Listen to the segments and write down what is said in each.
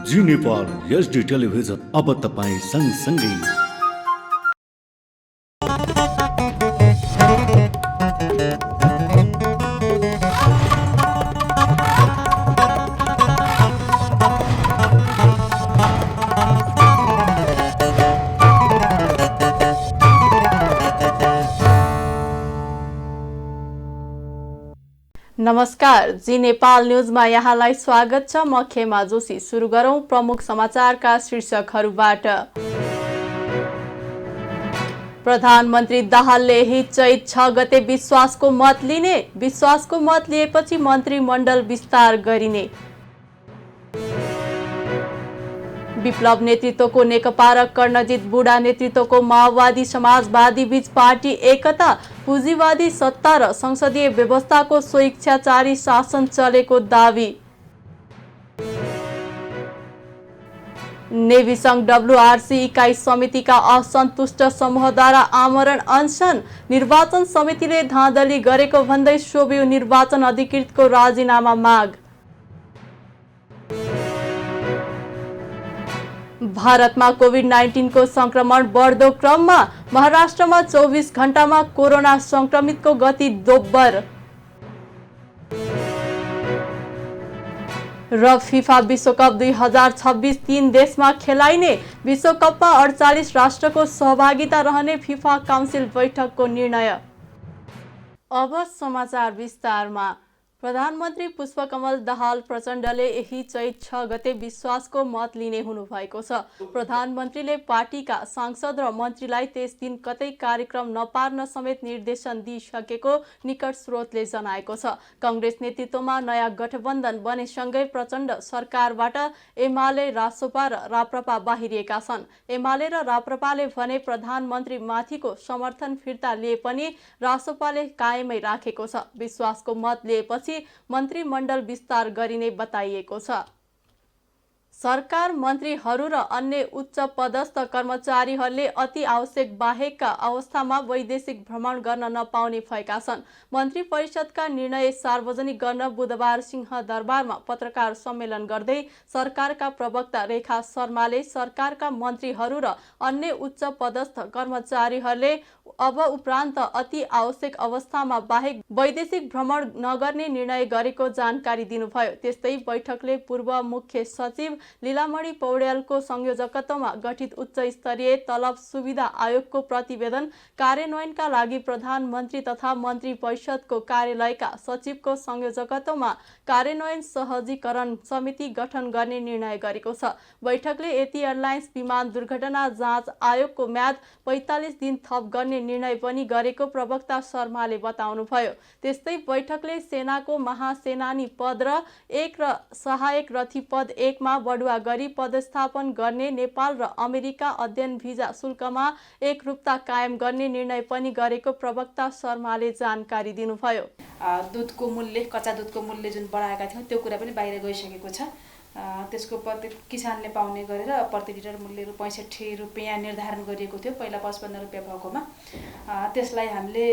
जी Nepal HD television अब तपाईँ सँगसँगै। नमस्कार, जी नेपाल न्यूजमा यहाँलाई स्वागत छ। म खेमा जोशी। सुरु गरौं प्रमुख समाचारका शीर्षकहरूबाट। प्रधानमन्त्री दाहालले यही चैत 6 गते विश्वासको मत लिने। विश्वासको मत लिएपछि मन्त्रीमण्डल विस्तार गरिने। विप्लव नेतृत्वको नेकपा र कर्णजित बुढा नेतृत्वको माओवादी समाजवादी बीच पार्टी एकता। पुँजीवादी सत्ता र संसदीय व्यवस्थाको स्वेच्छाचारी शासन चलेको दावी। नेभी संघ WRC इकाई समितिका असन्तुष्ट समूहद्वारा आमरण अनसन। निर्वाचन समितिले धाँधली गरेको भन्दै सोभियु निर्वाचन अधिकृतको राजीनामा माग। भारतमा कोभिड-19 को संक्रमण बढ्दो क्रममा। महाराष्ट्रमा 24 घण्टामा कोरोना संक्रमितको गति दोब्बर। र फिफा विश्वकप 2026 3 देशमा खेलाइने। विश्वकपमा 48 राष्ट्रको सहभागिता रहने फिफा काउन्सिल बैठकको निर्णय। अब समाचार विस्तारमा। प्रधानमन्त्री पुष्पकमल दाहाल प्रचण्डले यही चैत 6 गते विश्वासको मत लिने हुनुभएको छ। प्रधानमन्त्रीले पार्टीका सांसद र मन्त्रीलाई त्यस दिन कतै कार्यक्रम नपार्न समेत निर्देशन दिइसकेको निकट स्रोतले जनाएको छ। कांग्रेस नेतृत्वमा नयाँ गठबन्धन बनेसँगै प्रचण्ड सरकारबाट एमाले, रासोपा र राप्रपा बाहिरिएका छन्। एमाले र राप्रपाले भने प्रधानमन्त्री माथिको समर्थन फिर्ता लिए पनि रासोपाले कायमै राखेको छ। विश्वासको मत लिएपछि मन्त्रीमण्डल विस्तार गरिने बताइएको छ। सरकार मन्त्रीहरू र अन्य उच्च पदस्थ कर्मचारीहरूले अति आवश्यक बाहेकका अवस्थामा वैदेशिक भ्रमण गर्न नपाउने भएका छन्। मन्त्री परिषदका निर्णय सार्वजनिक गर्न बुधबार सिंहदरबारमा पत्रकार सम्मेलन गर्दै सरकारका प्रवक्ता रेखा शर्माले सरकारका मन्त्रीहरू र अन्य उच्च पदस्थ कर्मचारीहरूले अब उपरान्त अति आवश्यक अवस्थामा बाहेक वैदेशिक भ्रमण नगर्ने निर्णय गरेको जानकारी दिनुभयो। त्यस्तै बैठकले पूर्व मुख्य सचिव लीलामणि पौड्यालको संयोजकत्वमा गठित उच्च स्तरीय तलब सुविधा आयोगको प्रतिवेदन कार्यान्वयनका लागि प्रधानमन्त्री तथा मन्त्री परिषदको कार्यालयका सचिवको संयोजकत्वमा कार्यान्वयन सहजीकरण समिति गठन गर्ने निर्णय गरेको छ। बैठकले एटी एयरलाइन्स विमान दुर्घटना जाँच आयोगको म्याद 45 दिन थप गर्ने निर्णय पनि गरेको प्रवक्ता शर्माले बताउनुभयो। त्यस्तै बैठकले सेनाको महासेनानी पद र 1 र सहायक रथी पद 1 मा बढुवा गरी पदस्थापन गर्ने, नेपाल र अमेरिका अध्ययन भिजा शुल्कमा एकरूपता कायम गर्ने निर्णय पनि गरेको प्रवक्ता शर्माले जानकारी दिनुभयो। दुधको मूल्य, कच्चा दुधको मूल्य जुन बढाएका थियौँ त्यो कुरा पनि बाहिर गइसकेको छ। त्यसको प्रति किसानले पाउने गरेर प्रति लिटर मूल्य 65 रुपियाँ निर्धारण गरिएको थियो, पहिला 55 रुपियाँ भएकोमा। त्यसलाई हामीले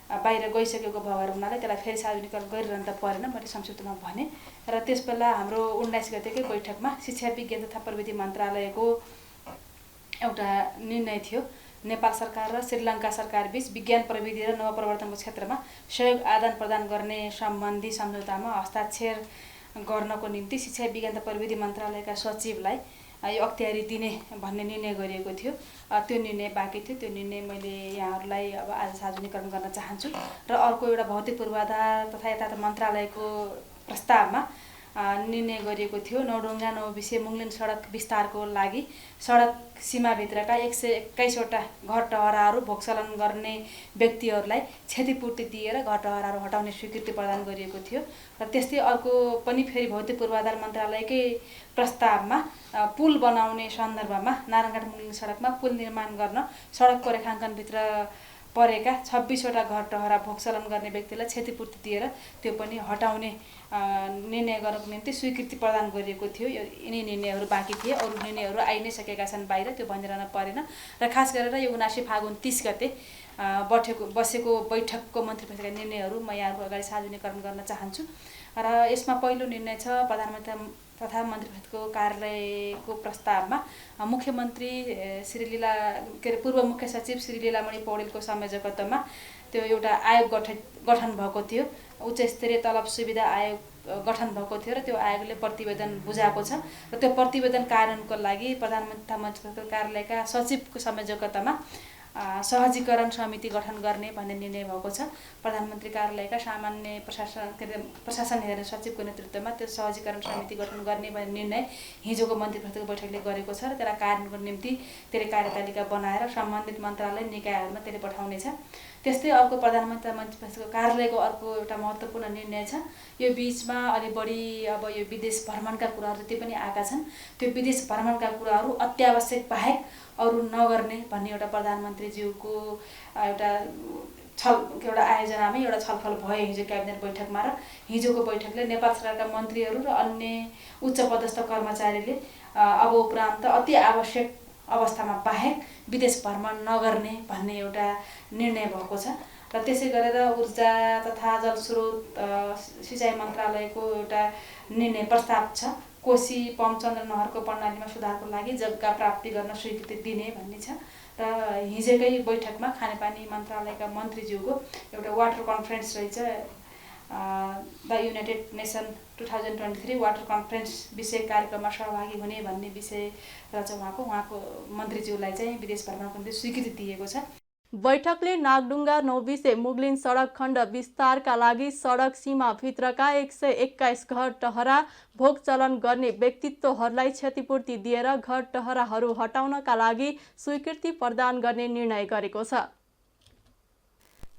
बाहिर गइसकेको भएर हुनाले त्यसलाई फेरि सार्वजनिकरण गरिरहन त परेन, मैले संक्षिप्तमा भने। र त्यसबेला हाम्रो 19 गतेकै बैठकमा शिक्षा विज्ञान तथा प्रविधि मन्त्रालयको एउटा निर्णय थियो। नेपाल सरकार र श्रीलङ्का सरकार बीच विज्ञान प्रविधि र नवप्रवर्तनको क्षेत्रमा सहयोग आदान प्रदान गर्ने सम्बन्धी सम्झौतामा हस्ताक्षर गर्नको निम्ति शिक्षा विज्ञान तथा प्रविधि मन्त्रालयका सचिवलाई यो अख्तियारी दिने भन्ने निर्णय गरिएको थियो। त्यो निर्णय बाँकी थियो। त्यो निर्णय मैले यहाँहरूलाई अब आज सार्वजनिकरण गर्न चाहन्छु। र अर्को एउटा भौतिक पूर्वाधार तथा यता मन्त्रालयको प्रस्तावमा निर्णय गरिएको थियो नौढुङ्गा नौबिसे मुङलिन सडक विस्तारको लागि सडक सीमाभित्रका 121 वटा घर टहराहरू भोगचलन गर्ने व्यक्तिहरूलाई क्षतिपूर्ति दिएर घर टहराहरू हटाउने स्वीकृति प्रदान गरिएको थियो। र त्यस्तै अर्को पनि फेरि भौतिक पूर्वाधार मन्त्रालयकै प्रस्तावमा पुल बनाउने सन्दर्भमा नारायणघाट मुङलिन सडकमा पुल निर्माण गर्न सडकको रेखाङ्कनभित्र परेका 26 वटा घर टहरा भोगचलन गर्ने व्यक्तिलाई क्षतिपूर्ति दिएर त्यो पनि हटाउने निर्णय गर्नको निम्ति स्वीकृति प्रदान गरिएको थियो। यिनी निर्णयहरू बाँकी थिए, अरू निर्णयहरू आइ नै सकेका छन् बाहिर, त्यो भनिरहन परेन। र खास गरेर यो 79 फागुन 30 गते बसेको बैठकको मन्त्री परिषदका निर्णयहरू म यहाँको अगाडि सार्वजनिकरण गर्न चाहन्छु। र यसमा पहिलो निर्णय छ तथा मन्त्री परिषदको कार्यालयको प्रस्तावमा मुख्यमन्त्री श्री लीला के अरे पूर्व मुख्य सचिव श्री लीलामणि पौडेलको संयोजकत्वमा त्यो एउटा आयोग गठन भएको थियो। उच्च स्तरीय तलब सुविधा आयोग गठन भएको थियो र त्यो आयोगले प्रतिवेदन बुझाएको छ र त्यो प्रतिवेदन कार्यान्वयनको लागि प्रधानमन्त्री तथा मन्त्री परिषदको कार्यालयका सचिवको संयोजकत्वमा सहजीकरण समिति गठन गर्ने भन्ने निर्णय भएको छ। प्रधानमन्त्री कार्यालयका सामान्य प्रशासन हेर्ने सचिवको नेतृत्वमा त्यो सहजीकरण समिति गठन गर्ने भन्ने निर्णय हिजोको मन्त्री परिषदको बैठकले गरेको छ र त्यसलाई कार्यान्वयनको निम्ति त्यसले कार्यतालिका बनाएर सम्बन्धित मन्त्रालय निकायहरूमा त्यसले पठाउनेछ। त्यस्तै अर्को प्रधानमन्त्री मन्त्री परिषदको कार्यालयको अर्को एउटा महत्त्वपूर्ण निर्णय छ। यो बीचमा अलि बढी अब यो विदेश भ्रमणका कुराहरू जति पनि आएका छन् त्यो विदेश भ्रमणका कुराहरू अत्यावश्यक बाहेक अरू नगर्ने भन्ने एउटा प्रधानमन्त्रीज्यूको एउटा आयोजनामै एउटा छलफल भयो हिजो क्याबिनेट बैठकमा। र हिजोको बैठकले नेपाल सरकारका मन्त्रीहरू र अन्य उच्च पदस्थ कर्मचारीले अब उपरान्त अति आवश्यक अवस्थामा बाहेक विदेश भ्रमण नगर्ने भन्ने एउटा निर्णय भएको छ। र त्यसै गरेर ऊर्जा तथा जलस्रोत सिँचाइ मन्त्रालयको एउटा निर्णय प्रस्ताव छ। कोशी पम्पचन्द्र नहरको प्रणालीमा सुधारको लागि जग्गा प्राप्ति गर्न स्वीकृति दिने भन्ने छ। र हिजोकै बैठकमा खानेपानी मन्त्रालयका मन्त्रीज्यूको एउटा वाटर कन्फरेन्स रहेछ, the United nation 2023 water conference विषय कार्यक्रममा सहभागी हुने भन्ने विषय रहेछ। उहाँको मन्त्रीज्यूलाई चाहिँ विदेश भ्रमणको निम्ति स्वीकृति दिएको छ। बैठकले नागडुङ्गा नौबिसे मुगलिन सडक खण्ड विस्तारका लागि सडक सीमाभित्रका 121 घर टहरा भोग चलन गर्ने व्यक्तित्वहरूलाई क्षतिपूर्ति दिएर घर टहराहरू हटाउनका लागि स्वीकृति प्रदान गर्ने निर्णय गरेको छ।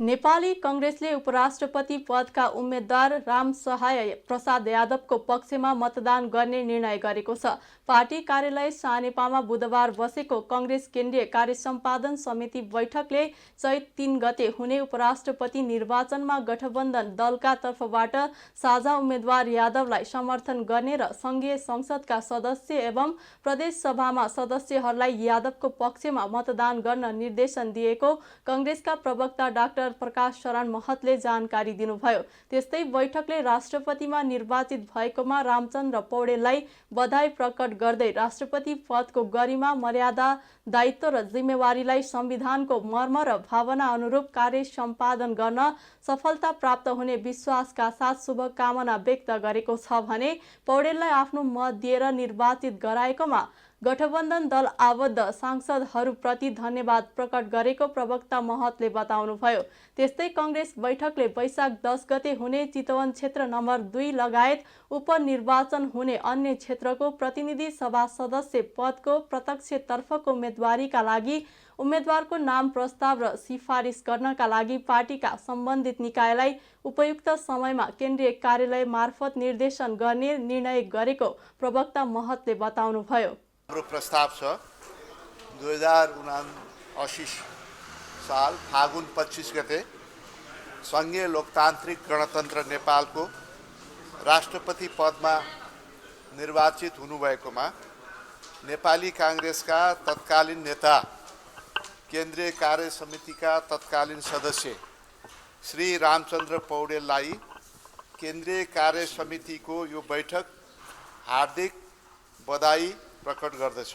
नेपाली कांग्रेसले उपराष्ट्रपति पदका उम्मेद्वार रामसहाय प्रसाद यादवको पक्षमा मतदान गर्ने निर्णय गरेको छ। पार्टी कार्यालय सानेपामा बुधबार बसेको कांग्रेस केन्द्रीय कार्य सम्पादन समिति बैठकले चैत 3 गते हुने उपराष्ट्रपति निर्वाचनमा गठबन्धन दलका तर्फबाट साझा उम्मेद्वार यादवलाई समर्थन गर्ने र संघीय संसदका सदस्य एवं प्रदेश सभामा सदस्यहरूलाई यादवको पक्षमा मतदान गर्न निर्देशन दिएको कांग्रेसका प्रवक्ता डाक्टर प्रकाश शरण महतले जानकारी दिनुभयो। त्यस्तै बैठकले राष्ट्रपतिमा निर्वाचित भएकोमा रामचन्द्र पौडेललाई बधाई प्रकट गर्दै राष्ट्रपति पदको गरिमा, मर्यादा, दायित्व र जिम्मेवारीलाई संविधानको मर्म र भावना अनुरूप कार्य सम्पादन गर्न सफलता प्राप्त हुने विश्वासका साथ शुभकामना व्यक्त गरेको छ भने पौडेललाई आफ्नो मत दिएर निर्वाचित गराएकोमा गठबन्धन दल आबद्ध सांसदहरूप्रति धन्यवाद प्रकट गरेको प्रवक्ता महतले बताउनुभयो। त्यस्तै कांग्रेस बैठकले वैशाख 10 गते हुने चितवन क्षेत्र नम्बर 2 लगायत उपनिर्वाचन हुने अन्य क्षेत्रको प्रतिनिधि सभा सदस्य पदको प्रत्यक्षतर्फको उम्मेदवारीका लागि उम्मेदवारको नाम प्रस्ताव र सिफारिस गर्नका लागि पार्टीका सम्बन्धित निकायलाई उपयुक्त समयमा केन्द्रीय कार्यालय मार्फत निर्देशन गर्ने निर्णय गरेको प्रवक्ता महतले बताउनुभयो। हाम्रो प्रस्ताव छ 2079 साल फागुन 25 गते संघीय लोकतान्त्रिक गणतन्त्र नेपालको राष्ट्रपति पदमा निर्वाचित हुनुभएकोमा नेपाली कांग्रेसका तत्कालीन नेता, केन्द्रीय कार्य समितिका तत्कालीन सदस्य श्री रामचन्द्र पौडेललाई केन्द्रीय कार्य समितिको यो बैठक हार्दिक बधाई प्रकट गर्दछ।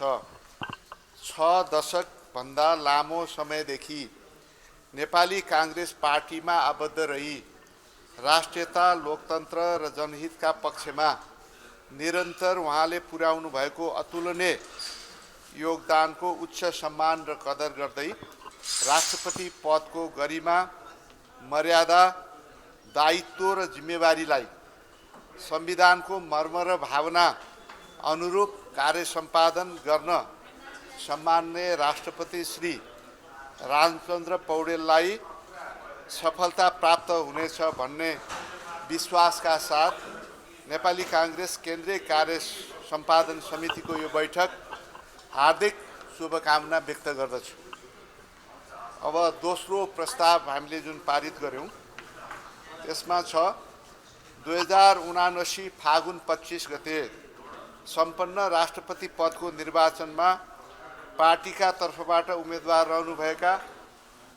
6 दशकभन्दा लामो समयदेखि नेपाली कांग्रेस पार्टीमा आबद्ध रही राष्ट्रियता, लोकतन्त्र र जनहितका पक्षमा निरन्तर उहाँले पुर्याउनु भएको अतुलनीय योगदानको उच्च सम्मान र कदर गर्दै राष्ट्रपति पदको गरिमा, मर्यादा, दायित्व र जिम्मेवारीलाई संविधानको मर्म र भावना अनुरूप कार्य सम्पादन गर्न सम्माननीय राष्ट्रपति श्री रामचन्द्र पौडेललाई सफलता प्राप्त हुनेछ भन्ने विश्वासका साथ नेपाली कांग्रेस केन्द्रीय कार्य सम्पादन समितिको यो बैठक हार्दिक शुभकामना व्यक्त गर्दछु। अब दोस्रो प्रस्ताव हामीले जुन पारित गर्यौं त्यसमा छ 2079 फागुन 25 गते सम्पन्न राष्ट्रपति पदको निर्वाचनमा पार्टीका तर्फबाट उम्मेदवार रहनुभएका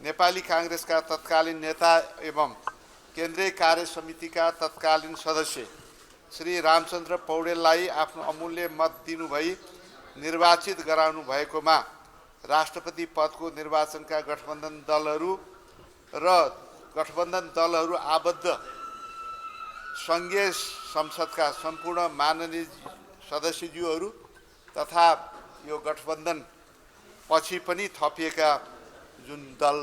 नेपाली कांग्रेसका तत्कालीन नेता एवं केन्द्रीय कार्य समितिका तत्कालीन सदस्य श्री रामचन्द्र पौडेललाई आफ्नो अमूल्य मत दिनुभई निर्वाचित गराउनु भएकोमा राष्ट्रपति पदको निर्वाचनका गठबन्धन दलहरू आबद्ध सङ्घीय संसदका सम्पूर्ण माननीय सदस्यज्यूहरू तथा यो गठबन्धन पछि पनि थपिएका जुन दल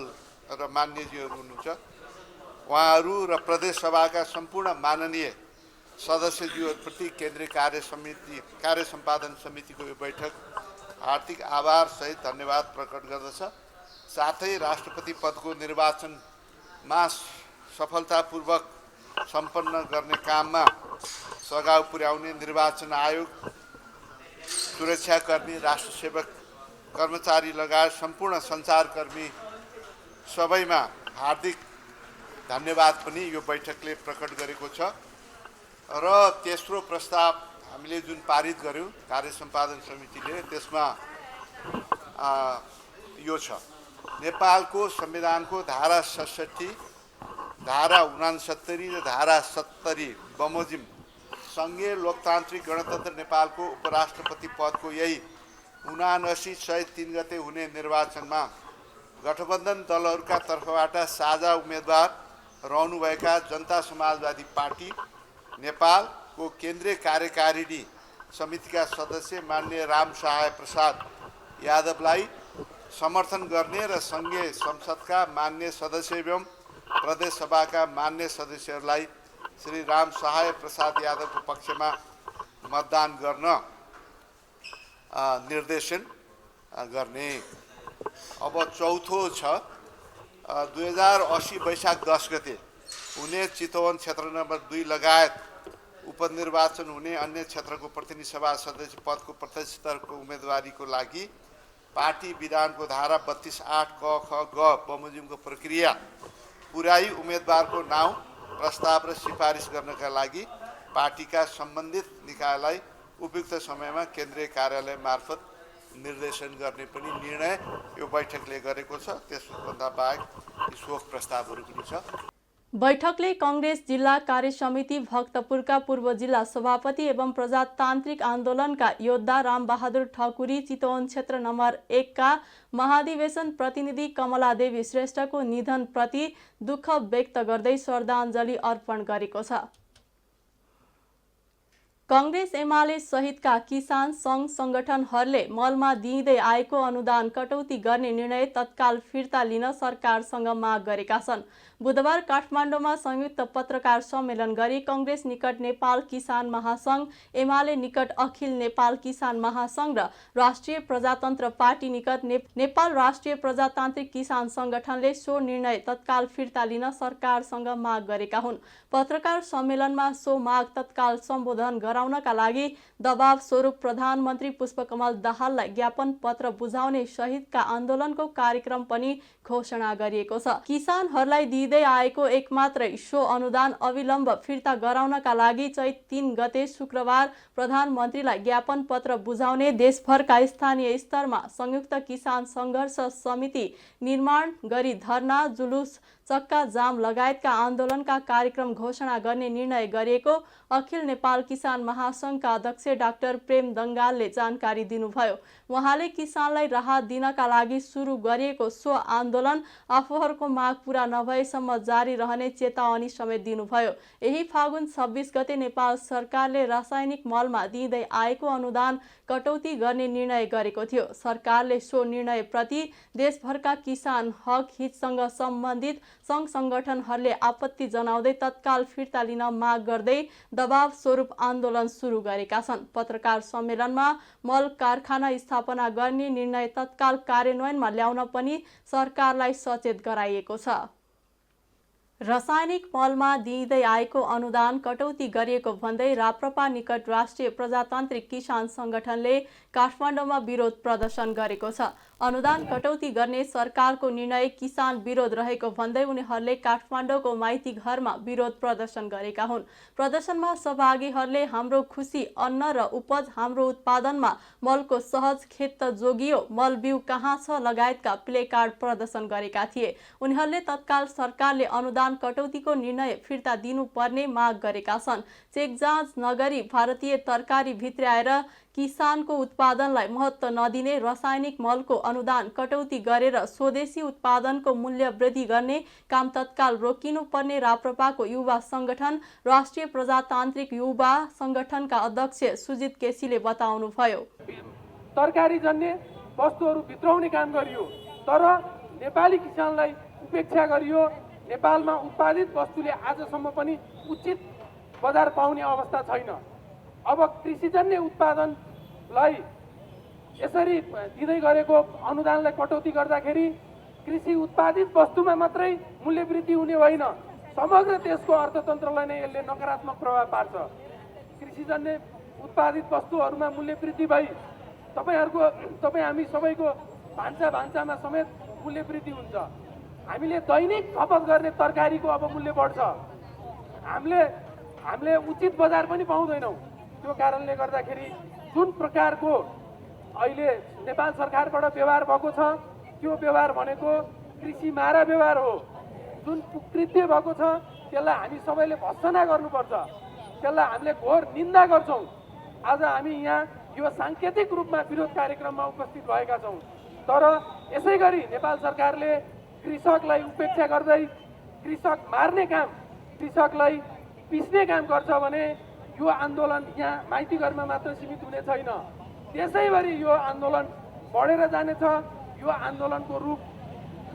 र मान्यज्यूहरू हुनुहुन्छ उहाँहरू र प्रदेश सभाका सम्पूर्ण माननीय सदस्यज्यूहरूप्रति केन्द्रीय कार्य सम्पादन समितिको यो बैठक हार्दिक आभार सहित धन्यवाद प्रकट गर्दछ। साथै राष्ट्रपति पदको निर्वाचनमा सफलतापूर्वक सम्पन्न गर्ने काममा सघाउ पुर्याउने निर्वाचन आयोग, सुरक्षाकर्मी, राष्ट्रसेवक, कर्मचारी लगायत सम्पूर्ण सञ्चारकर्मी सबैमा हार्दिक धन्यवाद पनि यो बैठकले प्रकट गरेको छ। र तेस्रो प्रस्ताव हामीले जुन पारित गर्यौँ कार्य सम्पादन समितिले, त्यसमा यो छ, नेपालको संविधानको धारा 67, धारा 69 र धारा 70 बमोजिम सङ्घीय लोकतान्त्रिक गणतन्त्र नेपालको उपराष्ट्रपति पदको यही 79/103 गते हुने निर्वाचनमा गठबन्धन दलहरूका तर्फबाट साझा उम्मेदवार रहनुभएका जनता समाजवादी पार्टी नेपालको केन्द्रीय कार्यकारिणी समितिका सदस्य माननीय राम सहाय प्रसाद यादवलाई समर्थन गर्ने र सङ्घीय संसदका मान्य सदस्य एवं प्रदेश सभाका मान्य सदस्यहरूलाई श्री राम सहाय प्रसाद यादवको पक्षमा मतदान गर्न निर्देशन गर्ने। अब चौथो छ, 2080 वैशाख 10 गते हुने चितवन क्षेत्र नम्बर 2 लगायत उपनिर्वाचन हुने अन्य क्षेत्रको प्रतिनिधि सभा सदस्य पदको प्रत्यक्ष स्तरको उम्मेदवारीको लागि पार्टी विधानको धारा 32(8) क, ख, ग बमोजिमको प्रक्रिया पुर्याई उम्मेदवारको नाउँ प्रस्ताव र सिफारिस गर्नका लागि पार्टीका सम्बन्धित निकायलाई उपयुक्त समयमा केन्द्रीय कार्यालय मार्फत निर्देशन गर्ने पनि निर्णय यो बैठकले गरेको छ। त्यसभन्दा बाहेक शोक प्रस्तावहरू पनि छ। बैठकले कांग्रेस जिल्ला कार्य समिति भक्तपुरका पूर्व जिल्ला सभापति एवं प्रजातान्त्रिक आन्दोलनका योद्धा रामबहादुर ठकुरी, चितवन क्षेत्र नम्बर 1 का महाधिवेशन प्रतिनिधि कमला देवी श्रेष्ठको निधन प्रति दुःख व्यक्त गर्दै श्रद्धाञ्जली अर्पण गरेको छ। कांग्रेस एमाले सहितका किसान संघ संगठनहरूले मलमा दिइँदै आएको अनुदान कटौती गर्ने निर्णय तत्काल फिर्ता लिन सरकारसँग माग गरेका छन्। बुधबार काठमाडौँमा संयुक्त पत्रकार सम्मेलन गरी कांग्रेस निकट नेपाल किसान महासंघ, एमाले निकट अखिल नेपाल किसान महासंघ र राष्ट्रिय प्रजातन्त्र पार्टी निकट नेपाल राष्ट्रिय प्रजातान्त्रिक किसान संगठनले सो निर्णय तत्काल फिर्ता लिन सरकारसँग माग गरेका हुन्। पत्रकार सम्मेलनमा सो माग तत्काल सम्बोधन गराउनका लागि दबाव स्वरूप प्रधानमन्त्री पुष्पकमल दाहाललाई ज्ञापन पत्र बुझाउने सहितका आन्दोलनको कार्यक्रम पनि घोषणा गरिएको छ। किसानहरूलाई दिँदै आएको एकमात्र सो अनुदान अविलम्ब फिर्ता गराउनका लागि चैत 3 गते शुक्रबार प्रधानमन्त्रीलाई ज्ञापन पत्र बुझाउने देशभरका स्थानीय स्तरमा संयुक्त किसान सङ्घर्ष समिति निर्माण गरी धरना, जुलुस, चक्का जाम लगायतका आन्दोलनका कार्यक्रम घोषणा गर्ने निर्णय गरिएको अखिल नेपाल किसान महासंघका अध्यक्ष डाक्टर प्रेम दङ्गालले जानकारी दिनुभयो। उहाँले किसानलाई राहत दिनका लागि सुरु गरिएको सो आन्दोलन आफूहरूको माग पूरा नभएसम्म जारी रहने चेतावनी समेत दिनुभयो। यही फागुन 26 गते नेपाल सरकारले रासायनिक मलमा दिँदै आएको अनुदान कटौती गर्ने निर्णय गरेको थियो। सरकारले सो निर्णयप्रति देशभरका किसान हक हितसँग सम्बन्धित संघ संगठनहरूले आपत्ति जनाउँदै तत्काल फिर्ता लिन माग गर्दै दबाव स्वरूप आन्दोलन सुरु गरेका छन्। पत्रकार सम्मेलनमा मल कारखाना स्थापना गर्ने निर्णय तत्काल कार्यान्वयनमा ल्याउन पनि सरकारलाई सचेत गराइएको छ। रासायनिक मलमा दिइँदै आएको अनुदान कटौती गरिएको भन्दै राप्रपा निकट राष्ट्रिय प्रजातान्त्रिक किसान संगठनले काठमाडौँमा विरोध प्रदर्शन गरेको छ। अनुदान कटौती गर्ने सरकारको निर्णय किसान विरोध रहेको भन्दै उनीहरूले काठमाडौँको माइती घरमा विरोध प्रदर्शन गरेका हुन्। प्रदर्शनमा सहभागीहरूले हाम्रो खुसी अन्न र उपज, हाम्रो उत्पादनमा मलको सहज खेत त जोगियो, मल बिउ कहाँ छ लगायतका प्ले कार्ड प्रदर्शन गरेका थिए। उनीहरूले तत्काल सरकारले अनुदान कटौतीको निर्णय फिर्ता दिनुपर्ने माग गरेका छन्। चेक जाँच नगरी भारतीय तरकारी भित्र्याएर किसानको उत्पादनलाई महत्त्व नदिने, रासायनिक मलको अनुदान कटौती गरेर स्वदेशी उत्पादनको मूल्य वृद्धि गर्ने काम तत्काल रोकिनुपर्ने राप्रपाको युवा संगठन राष्ट्रिय प्रजातान्त्रिक युवा संगठनका अध्यक्ष सुजित केसीले बताउनुभयो। तरकारी जन्य वस्तुहरू भित्राउने काम गरियो, तर नेपाली किसानलाई उपेक्षा गरियो। नेपालमा उत्पादित वस्तुले आजसम्म पनि उचित बजार पाउने अवस्था छैन। अब कृषिजन्य उत्पादनलाई यसरी दिँदै गरेको अनुदानलाई कटौती गर्दाखेरि कृषि उत्पादित वस्तुमा मात्रै मूल्य वृद्धि हुने होइन, समग्र देशको अर्थतन्त्रलाई नै यसले नकारात्मक प्रभाव पार्छ। कृषिजन्य उत्पादित वस्तुहरूमा मूल्य वृद्धि भई तपाईँ हामी सबैको भान्सामा समेत मूल्य वृद्धि हुन्छ। हामीले दैनिक खपत गर्ने तरकारीको अब मूल्य बढ्छ। हामीले उचित बजार पनि पाउँदैनौँ। त्यो कारणले गर्दाखेरि जुन प्रकारको अहिले नेपाल सरकारबाट व्यवहार भएको छ, त्यो व्यवहार भनेको कृषि मारा व्यवहार हो। जुन कुकृत्य भएको छ त्यसलाई हामी सबैले भर्त्सना गर्नुपर्छ, त्यसलाई हामीले घोर निन्दा गर्छौँ। आज हामी यहाँ यो साङ्केतिक रूपमा विरोध कार्यक्रममा उपस्थित भएका छौँ, तर यसै गरी नेपाल सरकारले कृषकलाई उपेक्षा गर्दै कृषक मार्ने काम, कृषकलाई पिस्ने काम गर्छ भने यो आन्दोलन यहाँ माइती घरमा मात्र सीमित हुने छैन। त्यसैभरि यो आन्दोलन बढेर जानेछ। यो आन्दोलनको रूप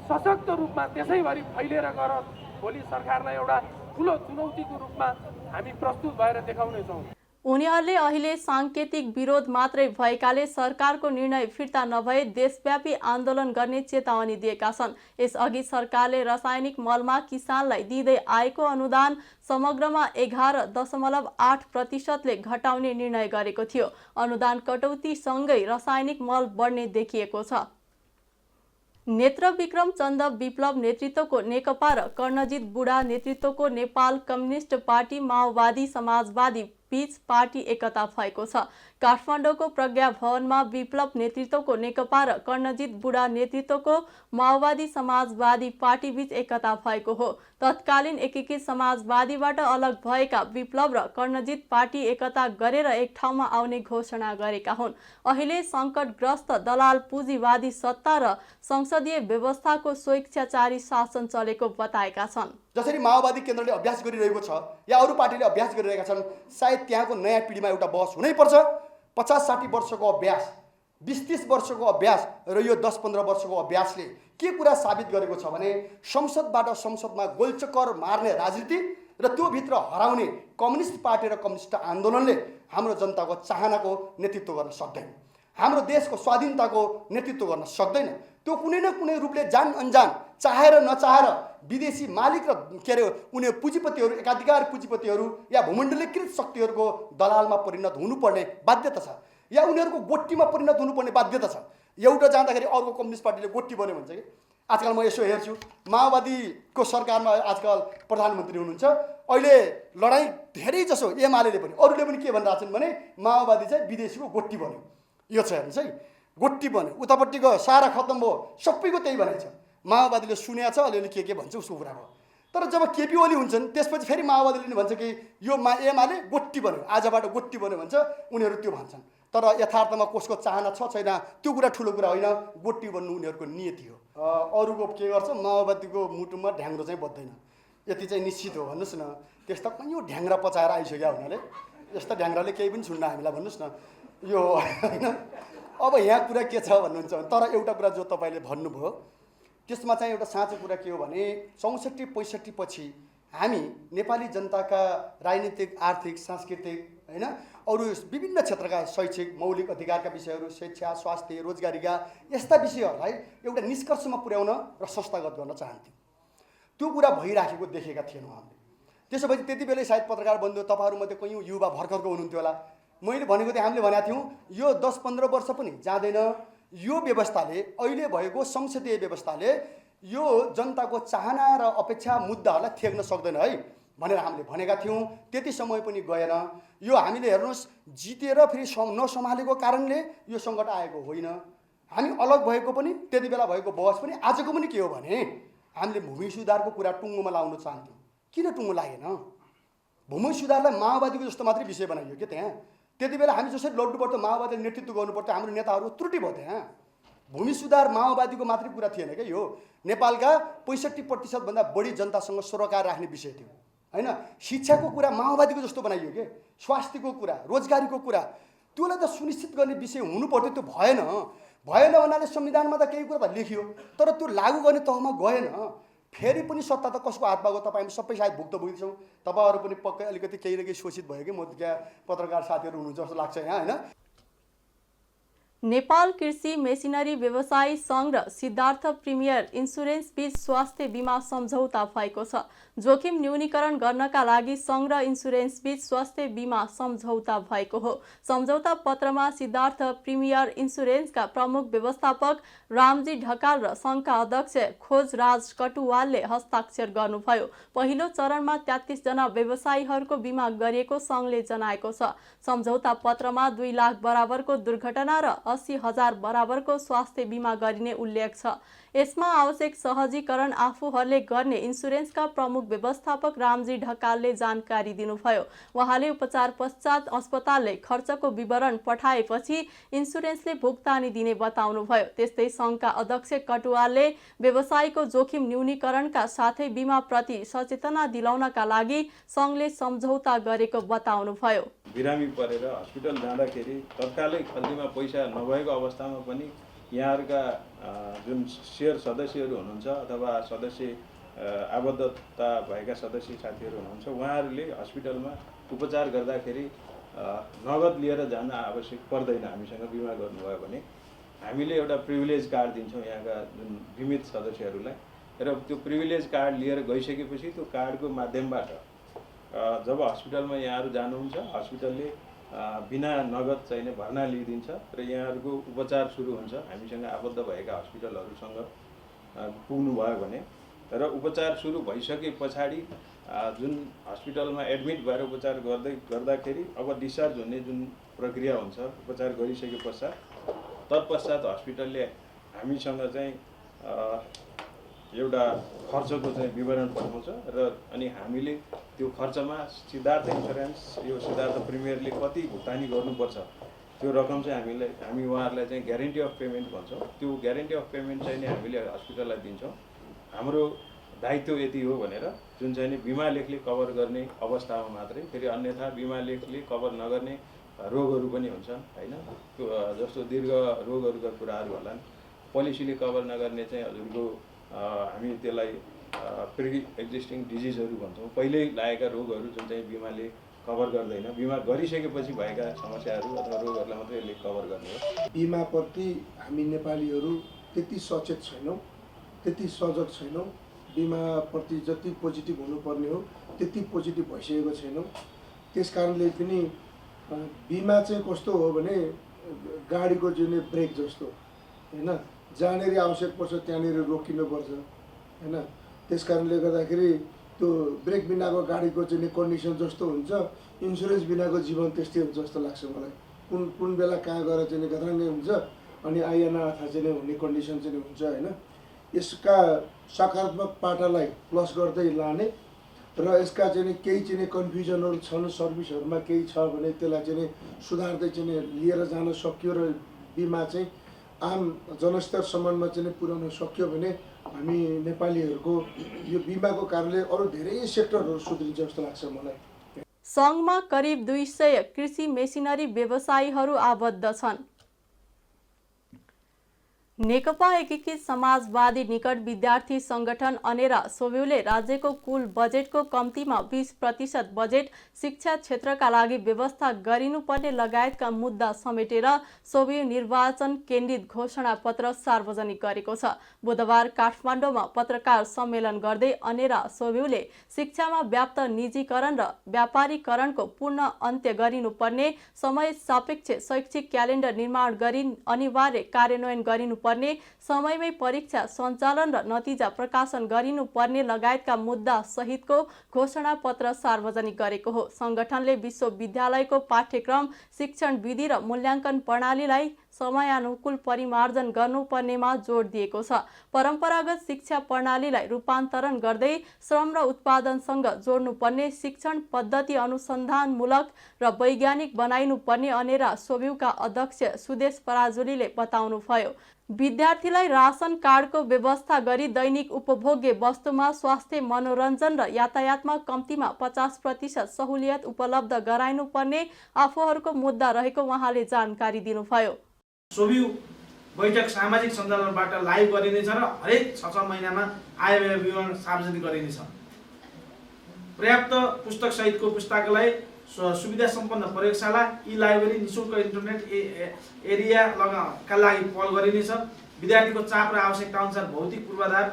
सशक्त रूपमा त्यसैभरि फैलिएर गएर भोलि सरकारलाई एउटा ठुलो चुनौतीको रूपमा हामी प्रस्तुत भएर देखाउनेछौँ। उनीहरूले अहिले सांकेतिक विरोध मात्रै भएकाले सरकारको निर्णय फिर्ता नभए देशव्यापी आन्दोलन गर्ने चेतावनी दिएका छन्। यसअघि सरकारले रासायनिक मलमा किसानलाई दिँदै आएको अनुदान समग्रमा 11.8%ले घटाउने निर्णय गरेको थियो। अनुदान कटौतीसँगै रासायनिक मल बढ्ने देखिएको छ। नेत्रविक्रम चन्द विप्लव नेतृत्वको नेकपा र कर्णजित बुढा नेतृत्वको नेपाल कम्युनिस्ट पार्टी माओवादी समाजवादी बीच पार्टी एकता भएको छ। काठमाडौँको प्रज्ञा भवनमा विप्लव नेतृत्वको नेकपा र कर्णजित बुढा नेतृत्वको माओवादी समाजवादी पार्टी बीच एकता भएको हो। तत्कालीन एकीकृत समाजवादीबाट अलग भएका विप्लव र कर्णजित पार्टी एकता गरेर एक ठाउँमा आउने घोषणा गरेका हुन्। अहिले सङ्कटग्रस्त दलाल पुँजीवादी सत्ता र संसदीय व्यवस्थाको स्वेच्छाचारी शासन चलेको बताएका छन्। जसरी माओवादी केन्द्रले अभ्यास गरिरहेको छ या अरू पार्टीले अभ्यास गरिरहेका छन्, सायद त्यहाँको नयाँ पिँढीमा एउटा बहस हुनैपर्छ। 50-60 वर्षको अभ्यास, 20-30 वर्षको अभ्यास र यो 10-15 वर्षको अभ्यासले के कुरा साबित गरेको छ भने संसदबाट संसदमा गोलचक्कर मार्ने राजनीति र त्यो भित्र हराउने कम्युनिस्ट पार्टी र कम्युनिस्ट आन्दोलनले हाम्रो जनताको चाहनाको नेतृत्व गर्न सक्दैन, हाम्रो देशको स्वाधीनताको नेतृत्व गर्न सक्दैन। त्यो कुनै न कुनै रूपले जान अनजान, चाहेर नचाहेर विदेशी मालिक र उनीहरू पुँजीपतिहरू, एकाधिकार पुँजीपतिहरू या भूमण्डलीकृत शक्तिहरूको दलालमा परिणत हुनुपर्ने बाध्यता छ या उनीहरूको गोट्टीमा परिणत हुनुपर्ने बाध्यता छ। एउटा जाँदाखेरि अर्को कम्युनिस्ट पार्टीले गोट्टी बन्यो भन्छ कि। आजकल म यसो हेर्छु, माओवादीको सरकारमा आजकल प्रधानमन्त्री हुनुहुन्छ। अहिले लडाइँ धेरै जसो एमाले पनि अरूले पनि के भनिरहेको छन् भने माओवादी चाहिँ विदेशीको गोट्टी बन्यो। यो छ हेर्नुहोस् है, गोट्टी बन्यो, उतापट्टिको सारा खत्तम भयो, सबैको त्यही भनाइ छ। माओवादीले सुनेको छ, अलिअलि के भन्छ उसको कुरा हो। तर जब केपी ओली हुन्छन् त्यसपछि फेरि माओवादीले भन्छ कि यो एमाले गोट्टी बन्यो, आजबाट गोट्टी बन्यो भन्छ, उनीहरू त्यो भन्छन्। तर यथार्थमा कसको चाहना छ छैन त्यो कुरा ठुलो कुरा होइन, गोट्टी बन्नु उनीहरूको नियति हो। अरूको के गर्छ, माओवादीको मुटुमा ढ्याङ्ग्रो चाहिँ बज्दैन, यति चाहिँ निश्चित हो। भन्नुहोस् न, त्यस्ता पनि यो ढ्याङ्ग्रा पचाएर आइसक्यो हुनाले यस्ता ढ्याङ्ग्राले केही पनि छुन्न हामीलाई, भन्नुहोस् न यो होइन। अब यहाँ कुरा के छ भन्नुहुन्छ, तर एउटा कुरा जो तपाईँले भन्नुभयो त्यसमा चाहिँ एउटा साँचो कुरा के हो भने 64-65 पछि हामी नेपाली जनताका राजनीतिक, आर्थिक, सांस्कृतिक होइन अरू विभिन्न क्षेत्रका शैक्षिक मौलिक अधिकारका विषयहरू, शिक्षा, स्वास्थ्य, रोजगारीका यस्ता विषयहरूलाई एउटा निष्कर्षमा पुर्याउन र संस्थागत गर्न चाहन्थ्यौँ। त्यो कुरा भइराखेको देखेका थिएनौँ हामीले। त्यसो भए त्यति बेलै सायद पत्रकार बन्धु तपाईँहरूमध्ये कयौँ युवा भर्खरको हुनुहुन्थ्यो होला। मैले भनेको थिएँ, हामीले भनेका थियौँ यो 10-15 वर्ष पनि जाँदैन, यो व्यवस्थाले अहिले भएको संसदीय व्यवस्थाले यो जनताको चाहना र अपेक्षा मुद्दाहरूलाई थेग्न सक्दैन है भनेर हामीले भनेका थियौँ। त्यति समय पनि गएन। यो हामीले हेर्नुहोस् जितेर फेरि नसम्हालेको कारणले यो सङ्कट आएको होइन। हामी अलग भएको पनि त्यति बेला भएको बहस पनि आजको पनि के हो भने हामीले भूमि सुधारको कुरा टुङ्गोमा लाउन चाहन्थ्यौँ। किन टुङ्गो लागेन? भूमि सुधारलाई माओवादीको जस्तो मात्रै विषय बनाइयो कि त्यहाँ। त्यति बेला हामी जसरी लड्नु पर्थ्यो, माओवादीले नेतृत्व गर्नुपर्थ्यो, हाम्रो नेताहरू त्रुटि भयो त्यहाँ। भूमि सुधार माओवादीको मात्रै कुरा थिएन क्या यो। नेपालका 65% भन्दा बढी जनतासँग सरोकार राख्ने विषय थियो होइन। शिक्षाको कुरा माओवादीको जस्तो बनाइयो कि, स्वास्थ्यको कुरा, रोजगारीको कुरा, त्यसलाई त सुनिश्चित गर्ने विषय हुनु पर्थ्यो। त्यो भएन भन्नाले संविधानमा त केही कुरा त लेखियो, तर त्यो लागू गर्ने तहमा गएन। फेरि पनि सत्ता त कसको हातमा गयो? तपाईँ सबै सायद भुक्तभोगी छौँ। तपाईँहरू पनि पक्कै अलिकति केही न केही शोषित भयो कि म त्यहाँ पत्रकार साथीहरू हुनुहुन्छ जस्तो लाग्छ यहाँ होइन। नेपाल कृषि मेसिनरी व्यवसायी सङ्घ र सिद्धार्थ प्रिमियर इन्सुरेन्स बीच स्वास्थ्य बीमा सम्झौता भएको छ। जोखिम न्यूनीकरण गर्नका लागि सङ्घ र इन्सुरेन्स बीच स्वास्थ्य बीमा सम्झौता भएको हो। सम्झौता पत्रमा सिद्धार्थ प्रिमियर इन्सुरेन्सका प्रमुख व्यवस्थापक रामजी ढकाल र सङ्घका अध्यक्ष खोजराज कटुवालले हस्ताक्षर गर्नुभयो। पहिलो चरणमा 33 जना व्यवसायीहरूको बीमा गरिएको सङ्घले जनाएको छ। सम्झौता पत्रमा 2 लाख बराबरको दुर्घटना र 80,000 बराबरको स्वास्थ्य बीमा गरिने उल्लेख छ। यसमा आवश्यक सहजीकरण आफूहरूले गर्ने इन्सुरेन्सका प्रमुख व्यवस्थापक रामजी ढकालले जानकारी दिनुभयो। उहाँले उपचार पश्चात अस्पतालले खर्चको विवरण पठाएपछि इन्सुरेन्सले भुक्तानी दिने बताउनुभयो। त्यस्तै सङ्घका अध्यक्ष कटुवालले व्यवसायको जोखिम न्यूनीकरणका साथै बीमाप्रति सचेतना दिलाउनका लागि सङ्घले सम्झौता गरेको बताउनुभयो। बिरामी परेर हस्पिटल जाँदाखेरि तत्कालै खल्तीमा पैसा नभएको अवस्थामा पनि यहाँहरूका जुन सेयर सदस्यहरू हुनुहुन्छ अथवा सदस्य आबद्धता भएका सदस्य साथीहरू हुनुहुन्छ, उहाँहरूले हस्पिटलमा उपचार गर्दाखेरि नगद लिएर जान आवश्यक पर्दैन। हामीसँग बिमा गर्नुभयो भने हामीले एउटा प्रिभिलेज कार्ड दिन्छौँ यहाँका जुन बिमित सदस्यहरूलाई, र त्यो प्रिभिलेज कार्ड लिएर गइसकेपछि त्यो कार्डको माध्यमबाट जब हस्पिटलमा यहाँहरू जानुहुन्छ, हस्पिटलले बिना नगद चाहिने भर्ना लिइदिन्छ र यहाँहरूको उपचार सुरु हुन्छ। हामीसँग आबद्ध भएका हस्पिटलहरूसँग पुग्नुभयो भने र उपचार सुरु भइसके पछाडि जुन हस्पिटलमा एडमिट भएर उपचार गर्दाखेरि अब डिस्चार्ज हुने जुन प्रक्रिया हुन्छ, उपचार गरिसके पश्चात तत्पश्चात हस्पिटलले हामीसँग चाहिँ एउटा खर्चको चाहिँ विवरण पठाउँछ र अनि हामीले त्यो खर्चमा सिद्धार्थ इन्सुरेन्स यो सिद्धार्थ प्रिमियरले कति भुक्तानी गर्नुपर्छ त्यो रकम चाहिँ हामी उहाँहरूलाई चाहिँ ग्यारेन्टी अफ पेमेन्ट भन्छौँ। त्यो ग्यारेन्टी अफ पेमेन्ट चाहिँ हामीले हस्पिटललाई दिन्छौँ। हाम्रो दायित्व यति हो भनेर, जुन चाहिँ बिमा लेखले कभर गर्ने अवस्थामा मात्रै, फेरि अन्यथा बिमा लेखले कभर नगर्ने रोगहरू पनि हुन्छन् होइन। त्यो जस्तो दीर्घ रोगहरूका कुराहरू होला, पोलिसीले कभर नगर्ने चाहिँ हजुरको हामी त्यसलाई प्रि एक्जिस्टिङ डिजिजहरू भन्छौँ। पहिल्यै लागेका रोगहरू जुन चाहिँ बिमाले कभर गर्दैन, बिमा गरिसकेपछि भएका समस्याहरू अथवा रोगहरूलाई मात्रै यसले कभर गर्ने हो। बिमाप्रति हामी नेपालीहरू त्यति सचेत छैनौँ, त्यति सजग छैनौँ। बिमाप्रति जति पोजिटिभ हुनुपर्ने हो त्यति पोजिटिभ भइसकेको छैनौँ। त्यस कारणले पनि बिमा चाहिँ कस्तो हो भने गाडीको जुन ब्रेक जस्तो होइन, जहाँनिर आवश्यक पर्छ त्यहाँनिर रोकिनुपर्छ होइन। त्यस कारणले गर्दाखेरि त्यो ब्रेक बिनाको गाडीको चाहिँ कन्डिसन जस्तो हुन्छ, इन्सुरेन्स बिनाको जीवन त्यस्तै हुन्छ जस्तो लाग्छ मलाई। कुन बेला कहाँ गएर चाहिँ गराउने हुन्छ अनि आइएन थाहा चाहिँ हुने कन्डिसन चाहिँ हुन्छ होइन। यसका सकारात्मक पाटालाई प्लस गर्दै लाने र यसका चाहिँ केही चाहिँ कन्फ्युजनहरू छन्, सर्भिसहरूमा केही छ भने त्यसलाई चाहिँ सुधार्दै चाहिँ लिएर जान सक्यो र बिमा चाहिँ आम जनस्तरसम्ममा चाहिँ पुर्याउन सक्यो भने हामी नेपालीहरूको यो बिमाको कारणले अरू धेरै सेक्टरहरू सुध्रिन्छ जस्तो लाग्छ मलाई। सङ्घमा करिब 200 कृषि मेसिनरी व्यवसायीहरू आबद्ध छन्। नेकपा एकीकृत समाजवादी निकट विद्यार्थी संगठन अनेरा सोब्यूले राज्यको कुल बजेटको कम्तीमा 20% बजेट शिक्षा क्षेत्रका लागि व्यवस्था गरिनुपर्ने लगायतका मुद्दा समेटेर सोब्यू निर्वाचन केन्द्रित घोषणा पत्र सार्वजनिक गरेको छ। बुधबार काठमाडौँमा पत्रकार सम्मेलन गर्दै अनेरा सोब्यूले शिक्षामा व्याप्त निजीकरण र व्यापारीकरणको पूर्ण अन्त्य गरिनुपर्ने, समय सापेक्ष शैक्षिक क्यालेन्डर निर्माण गरी अनिवार्य कार्यान्वयन गरिनुपर्ने, समयमै परीक्षा सञ्चालन र नतिजा प्रकाशन गरिनुपर्ने लगायतका मुद्दा सहितको घोषणा पत्र सार्वजनिक गरेको हो। संगठनले विश्वविद्यालयको पाठ्यक्रम, शिक्षण विधि र मूल्याङ्कन प्रणालीलाई समयानुकूल परिमार्जन गर्नुपर्नेमा जोड दिएको छ। परम्परागत शिक्षा प्रणालीलाई रूपान्तरण गर्दै श्रम र उत्पादनसँग जोड्नुपर्ने, शिक्षण पद्धति अनुसन्धानमूलक र वैज्ञानिक बनाइनुपर्ने अनेरा सोब्यूका अध्यक्ष सुदेश पराजुलीले बताउनुभयो। विद्यार्थीलाई रासन कार्डको व्यवस्था गरी दैनिक उपभोग्य वस्तुमा स्वास्थ्य, मनोरञ्जन र यातायातमा कम्तीमा 50% सहुलियत उपलब्ध गराइनुपर्ने आफूहरूको मुद्दा रहेको उहाँले जानकारी दिनुभयो। सोब्यू बैठक सामाजिक सञ्जालबाट लाइभ गरिनेछ र हरेक 6 महिनामा आय व्यय विवरण सार्वजनिक गरिनेछ। पर्याप्त पुस्तक सहितको पुस्तकालय, सुविधा सम्पन्न प्रयोगशाला, ई लाइब्रेरी, निःशुल्क इन्टरनेट एरिया का लागि पहल गरिनेछ। विद्यार्थीको चाप र आवश्यकता अनुसार भौतिक पूर्वाधार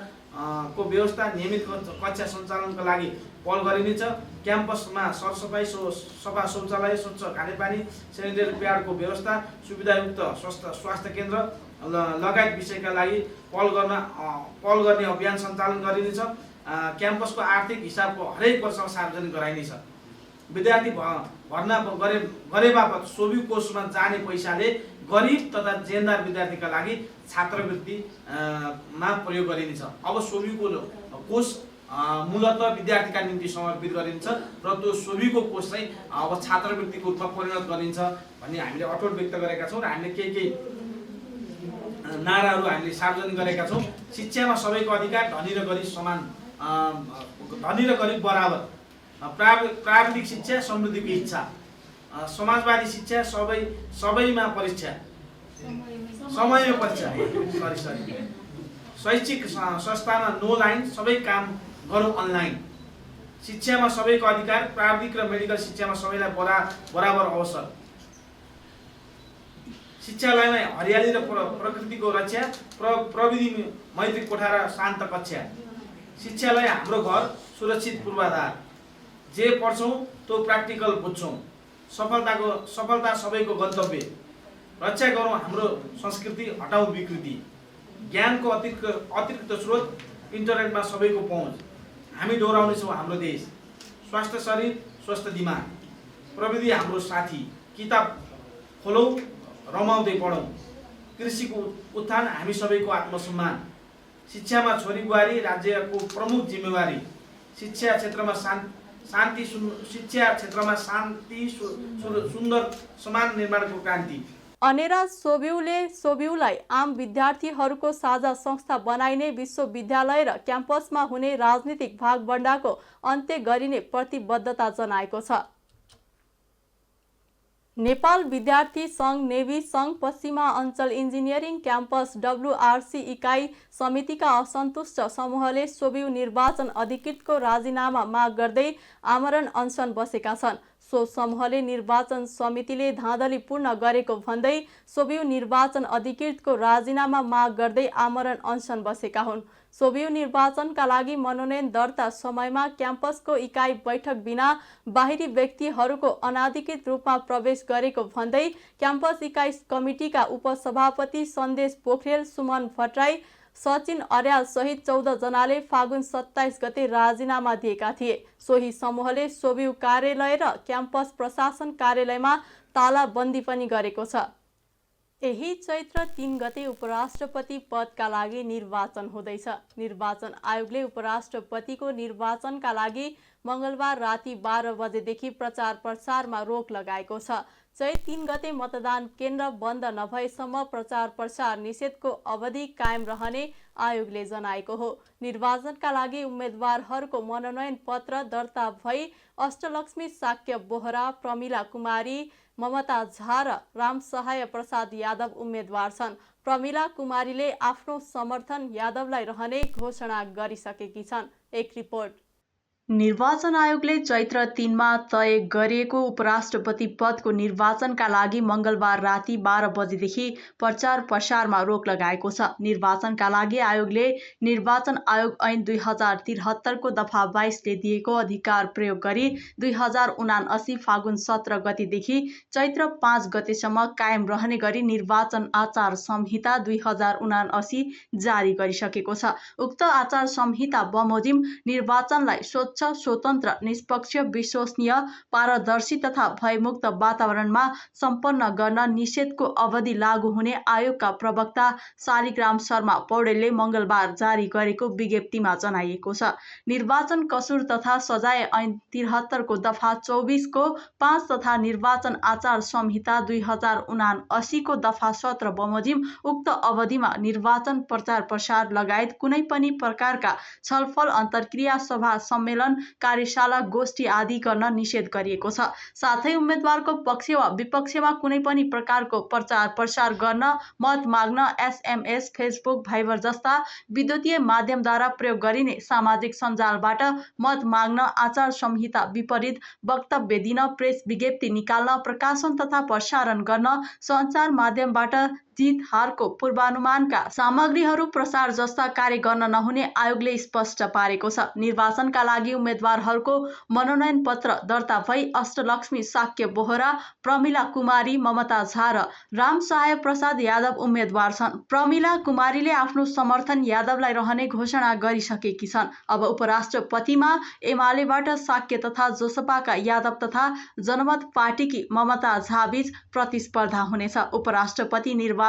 को व्यवस्था, नियमित कक्षा सञ्चालनका लागि पहल गरिनेछ। क्याम्पसमा सरसफाइ, सफा शौचालय, स्वच्छ खानेपानी, सेनिटरी प्याडको व्यवस्था, सुविधायुक्त स्वास्थ्य केन्द्र लगायत विषयका लागि पहल गर्ने अभियान सञ्चालन गरिनेछ। क्याम्पसको आर्थिक हिसाबको हरेक वर्ष सार्वजनिक गराइनेछ। विद्यार्थी भर्ना गरे बापत सोब्यू कोषमा जाने पैसाले गरिब तथा जेनदार विद्यार्थीका लागि छात्रवृत्ति मा प्रयोग गरिनेछ। अब सोब्यूको कोष मूलतः विद्यार्थीका निम्ति समर्पित गरिन्छ र त्यो सोब्यूको कोष चाहिँ अब छात्रवृत्तिको रूपमा परिणत गरिन्छ भन्ने हामीले अठोट व्यक्त गरेका छौँ र हामीले केही नाराहरू हामीले सार्वजनिक गरेका छौँ। शिक्षामा सबैको अधिकार, धनी र गरिब समान, धनी र गरिब बराबर, प्राविधिक शिक्षा समृद्धिको इच्छा, समाजवादी शिक्षा, सबैमा परीक्षा, समयमा परीक्षा, शैक्षिक संस्थामा नो लाइन, सबै काम गरौँ अनलाइन, शिक्षामा सबैको अधिकार, प्राविधिक र मेडिकल शिक्षामा सबैलाई बराबर अवसर, शिक्षालयमा हरियाली र प्रकृतिको रक्षा, प्रविधि मैत्री कोठा र शान्त कक्षा, शिक्षालय हाम्रो घर, सुरक्षित पूर्वाधार, जे पढ्छौँ त्यो प्र्याक्टिकल बुझ्छौँ, सफलता सबैको गन्तव्य, रक्षा गरौँ हाम्रो संस्कृति, हटाउँ विकृति, ज्ञानको अतिरिक्त स्रोत, इन्टरनेटमा सबैको पहुँच, हामी दोहोऱ्याउनेछौँ हाम्रो देश, स्वस्थ शरीर, स्वस्थ दिमाग, प्रविधि हाम्रो साथी, किताब खोलौँ, रमाउँदै पढौँ, कृषिको उत्थान, हामी सबैको आत्मसम्मान, शिक्षामा छोरी बुहारी राज्यको प्रमुख जिम्मेवारी, शिक्षा क्षेत्रमा शान्ति, सुन्दर समाज निर्माणको क्रान्ति। अनेरा सोब्यूलाई आम विद्यार्थीहरूको साझा संस्था बनाइने, विश्वविद्यालय र क्याम्पसमा हुने राजनीतिक भागबण्डाको अन्त्य गरिने प्रतिबद्धता जनाएको छ। नेपाल विद्यार्थी सङ्घ, नेभी सङ्घ, पश्चिमा अञ्चल इन्जिनियरिङ क्याम्पस WRC इकाइ समितिका असन्तुष्ट समूहले सोब्यू निर्वाचन अधिकृतको राजीनामा माग गर्दै आमरण अनसन बसेका छन्। सो समूहले निर्वाचन समितिले धाँधली पूर्ण गरेको भन्दै सोब्यू निर्वाचन अधिकृतको राजीनामा माग गर्दै आमरण अनसन बसेका हुन्। सोब्यू निर्वाचनका लागि मनोनयन दर्ता समयमा क्याम्पसको इकाइ बैठक बिना बाहिरी व्यक्तिहरूको अनाधिकृत रूपमा प्रवेश गरेको भन्दै क्याम्पस इकाइ कमिटीका उपसभापति सन्देश पोखरेल, सुमन भट्टराई, सचिन अर्याल सहित 14 जनाले फागुन 27 गते राजीनामा दिएका थिए। सोही समूहले सोब्यू कार्यालय र क्याम्पस प्रशासन कार्यालयमा तालाबन्दी पनि गरेको छ। यही चैत्र 3 गते उपराष्ट्रपति पदका लागि निर्वाचन हुँदैछ। निर्वाचन आयोगले उपराष्ट्रपतिको निर्वाचनका लागि मङ्गलबार राति 12 बजेदेखि प्रचार प्रसारमा रोक लगाएको छ। चैत 3 गते मतदान केन्द्र बन्द नभएसम्म प्रचार प्रसार निषेधको अवधि कायम रहने आयोगले जनाएको हो। निर्वाचनका लागि उम्मेदवारहरूको मनोनयन पत्र दर्ता भई अष्टलक्ष्मी साक्य बोहरा, प्रमिला कुमारी, ममता झा र रामसहाय प्रसाद यादव उम्मेदवार छन्। प्रमिला कुमारीले आफ्नो समर्थन यादवलाई रहने घोषणा गरिसकेकी छन्। एक रिपोर्ट। निर्वाचन आयोगले चैत्र 3 मा तय गरिएको उपराष्ट्रपति पदको निर्वाचनका लागि मंगलबार राति 12 बजेदेखि प्रचार प्रसारमा रोक लगाएको छ। निर्वाचनका लागि आयोगले निर्वाचन आयोग ऐन 2073 को दफा 22 ले दिएको अधिकार प्रयोग गरी 2079 फागुन 17 गतेदेखि चैत्र 5 गतेसम्म कायम रहने गरी निर्वाचन आचार संहिता 2079 जारी गरिसकेको छ। उक्त आचार संहिता बमोजिम निर्वाचनलाई स्वतन्त्र, निष्पक्ष, विश्वसनीय, पारदर्शी तथा भयमुक्त वातावरणमा सम्पन्न गर्न निषेधको अवधि लागू हुने आयोगका प्रवक्ता शालिग्राम शर्मा पौडेलले मंगलबार जारी गरेको विज्ञप्तिमा जनाइएको छ। निर्वाचन कसुर तथा सजाय ऐन 73 को दफा 24 को 5 तथा निर्वाचन आचार संहिता 2079 को दफा 17 बमोजिम उक्त अवधिमा निर्वाचन प्रचार प्रसार लगायत कुनै पनि प्रकारका छलफल, अन्तर्क्रिया, सभा, सम्मेलन, कार्यशाला, गोष्ठी आदि गर्न निषेध गरिएको छ। साथै उम्मेदवारको पक्ष वा विपक्षमा कुनै पनि प्रकारको प्रचार प्रसार गर्न, मत माग्न SMS, फेसबुक, भाइबर जस्ता विद्युतीय माध्यमद्वारा प्रयोग गरिने सामाजिक सञ्जालबाट मत माग्न, आचार संहिता विपरीत वक्तव्य दिन, प्रेस विज्ञप्ति निकाल्न, प्रकाशन तथा प्रसारण गर्न, सञ्चार माध्यमबाट जित हारको पूर्वानुमानका सामग्रीहरू प्रसार जस्ता कार्य गर्न नहुने आयोगले स्पष्ट पारेको छ। निर्वाचनका लागि उम्मेदवारहरूको मनोनयन पत्र दर्ता भई अष्टलक्ष्मी साक्य बोहरा, प्रमिला कुमारी, ममता झा र राम सहाय प्रसाद यादव उम्मेदवार छन्। प्रमिला कुमारीले आफ्नो समर्थन यादवलाई रहने घोषणा गरिसकेकी छन्। अब उपराष्ट्रपतिमा एमालेबाट साक्य तथा जोसपाका यादव तथा जनमत पार्टीकी ममता झा बीच प्रतिस्पर्धा हुनेछ। उपराष्ट्रपति निर्वाचनमा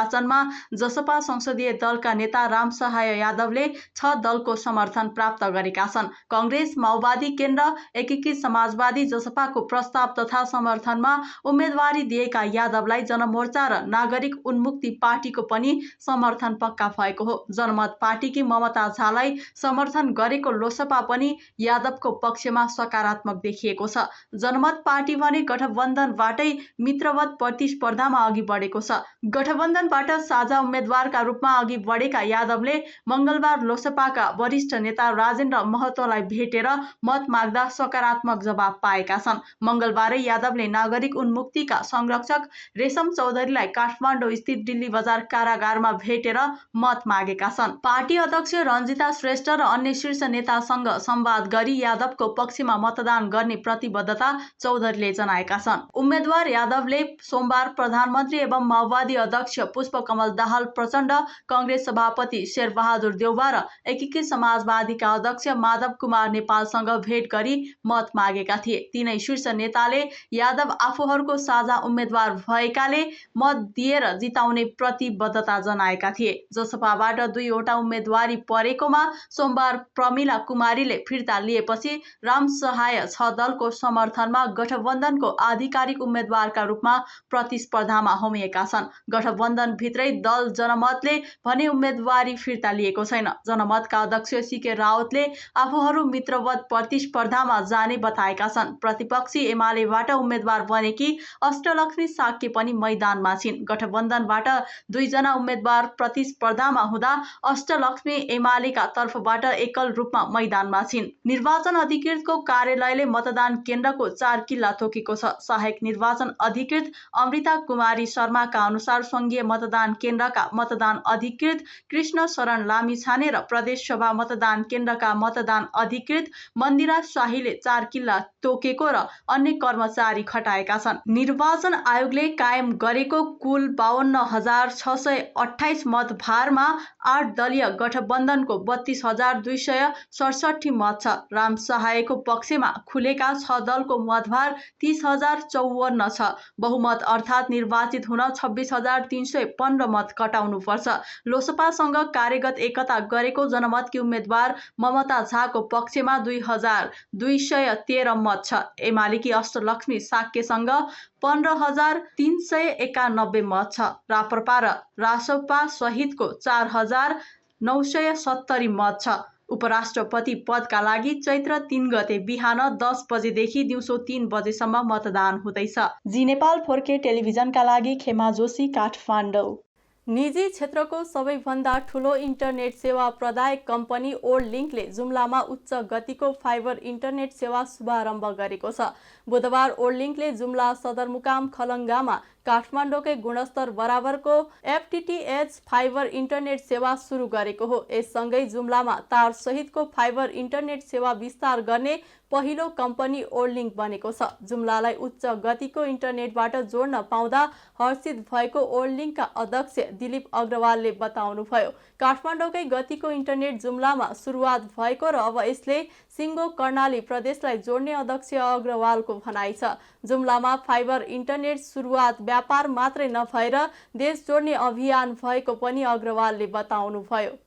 जसपा संसदीय दलका नेता राम सहाय यादवले 6 दलको समर्थन प्राप्त गरेका छन्। कांग्रेस, माओवादी केन्द्र, एकीकृत समाजवादी, जसपाको प्रस्ताव तथा समर्थनमा उम्मेदवारी दिएका यादवलाई जनमोर्चा र नागरिक उन्मुक्ति पार्टीको पनि समर्थन पक्का भएको हो। जनमत पार्टीकी ममता झालाई समर्थन गरेको लोसपा पनि यादवको पक्षमा सकारात्मक देखिएको छ। जनमत पार्टी भने गठबन्धनबाटै मित्रवत प्रतिस्पर्धामा अघि बढेको छ। गठबन्धनबाट साझा उम्मेदवारका रूपमा अघि बढेका यादवले मंगलबार लोसपाका वरिष्ठ नेता राजेन्द्र महतोलाई भेटेर मत माग्दा सकारात्मक जवाब पाएका छन्। मंगलबारै यादवले नागरिक उन्मुक्तिका संरक्षक रेशम चौधरीलाई काठमाडौँ स्थित दिल्ली बजार कारागारमा भेटेर मत मागेका छन्। पार्टी अध्यक्ष रञ्जिता श्रेष्ठ र अन्य शीर्ष नेतासँग संवाद गरी यादवको पक्षमा मतदान गर्ने प्रतिबद्धता चौधरीले जनाएका छन्। उम्मेदवार यादवले सोमबार प्रधानमन्त्री एवं माओवादी अध्यक्ष पुष्पकमल दाहाल प्रचण्ड, कांग्रेस सभापति शेरबहादुर देउवा र एकीकृत समाजवादीका अध्यक्ष माधव कुमार नेपालसँग भेट गरी मत मागेका थिए। तीनै शीर्ष नेताले यादव आफूहरूको साझा उम्मेदवार भएकाले मत दिएर जिताउने प्रतिबद्धता जनाएका थिए। जसपाबाट 2 वटा उम्मेदवारी परेकोमा सोमबार प्रमिला कुमारीले फिर्ता लिएपछि राम सहाय 6 दलको समर्थनमा गठबन्धनको आधिकारिक उम्मेदवारका रूपमा प्रतिस्पर्धामा होमिएका छन्। गठबन्धन भित्रै दल जनमतले भने उम्मेदवारी फिर्ता लिएको छैन। जनमतका अध्यक्ष सीके रावतले आफूहरू मित्रवत प्रतिस्पर्धामा जाने बताएका छन्। प्रतिपक्षी एमालेबाट उम्मेदवार बनेकी अष्टलक्ष्मी साक्य पनि मैदानमा छिन्। गठबन्धनबाट 2 जना उम्मेदवार प्रतिस्पर्धामा हुँदा अष्टलक्ष्मी एमालेका तर्फबाट एकल रूपमा मैदानमा छिन्। निर्वाचन अधिकृतको कार्यालयले मतदान केन्द्रको 4 किल्ला तोकेको छ। सहायक निर्वाचन अधिकृत अमृता कुमारी शर्माका अनुसार संघीय मतदान केन्द्रका मतदान अधिकृत कृष्ण शरण लामिछाने र प्रदेश सभा मतदान केन्द्रका मतदान अधिकृत मन्दिरा शाहीले 4 किल्ला तोकेको र अन्य कर्मचारी खटाएका छन्। निर्वाचन आयोगले कायम गरेको कुल 52,628 मतभारमा 8 दलीय गठबन्धनको 32,267 मत छ। राम सहायको पक्षमा खुलेका 6 दलको मतभार 30,054 छ। बहुमत अर्थात् निर्वाचित हुन 26,315 मत कटाउनु पर्छ। लोसपासँग कार्यगत एकता गरेको जनमतकी उम्मेदवार ममता झाको पक्षमा 2,213 मत छ। एमालेकी अष्टलक्ष्मी साक्यसँग 15,391 मत छ। राप्रपा र रासपा सहितको 4,970 मत छ। उपराष्ट्रपति पदका लागि चैत्र 3 गते बिहान 10 बजेदेखि दिउँसो 3 बजेसम्म मतदान हुँदैछ। जी नेपाल 4K टेलिभिजनका लागि खेमा जोशी, काठमाडौँ। निजी क्षेत्रको सबैभन्दा ठूलो इन्टरनेट सेवा प्रदायक कम्पनी ओर्लिङ्कले जुम्लामा उच्च गतिको फाइबर इन्टरनेट सेवा शुभारम्भ गरेको छ। बुधबार ओर्लिङ्कले जुम्ला सदरमुकाम खलङ्गामा काठमाडौँकै गुणस्तर बराबरको FTTH फाइबर इन्टरनेट सेवा सुरु गरेको हो। यससँगै जुम्लामा तार सहितको फाइबर इन्टरनेट सेवा विस्तार गर्ने पहिलो कम्पनी ओर्लिङ्क बनेको छ। जुम्लालाई उच्च गतिको इन्टरनेटबाट जोड्न पाउँदा हर्षित भएको ओर्लिङ्कका अध्यक्ष दिलीप अग्रवालले बताउनुभयो। काठमाडौँकै गतिको इन्टरनेट जुम्लामा सुरुवात भएको र अब यसले सिङ्गो कर्णाली प्रदेशलाई जोड्ने अध्यक्ष अग्रवालको भनाइ छ। जुम्लामा फाइबर इन्टरनेट सुरुवात व्यापार मात्रै नभएर देश जोड्ने अभियान भएको पनि अग्रवालले बताउनुभयो।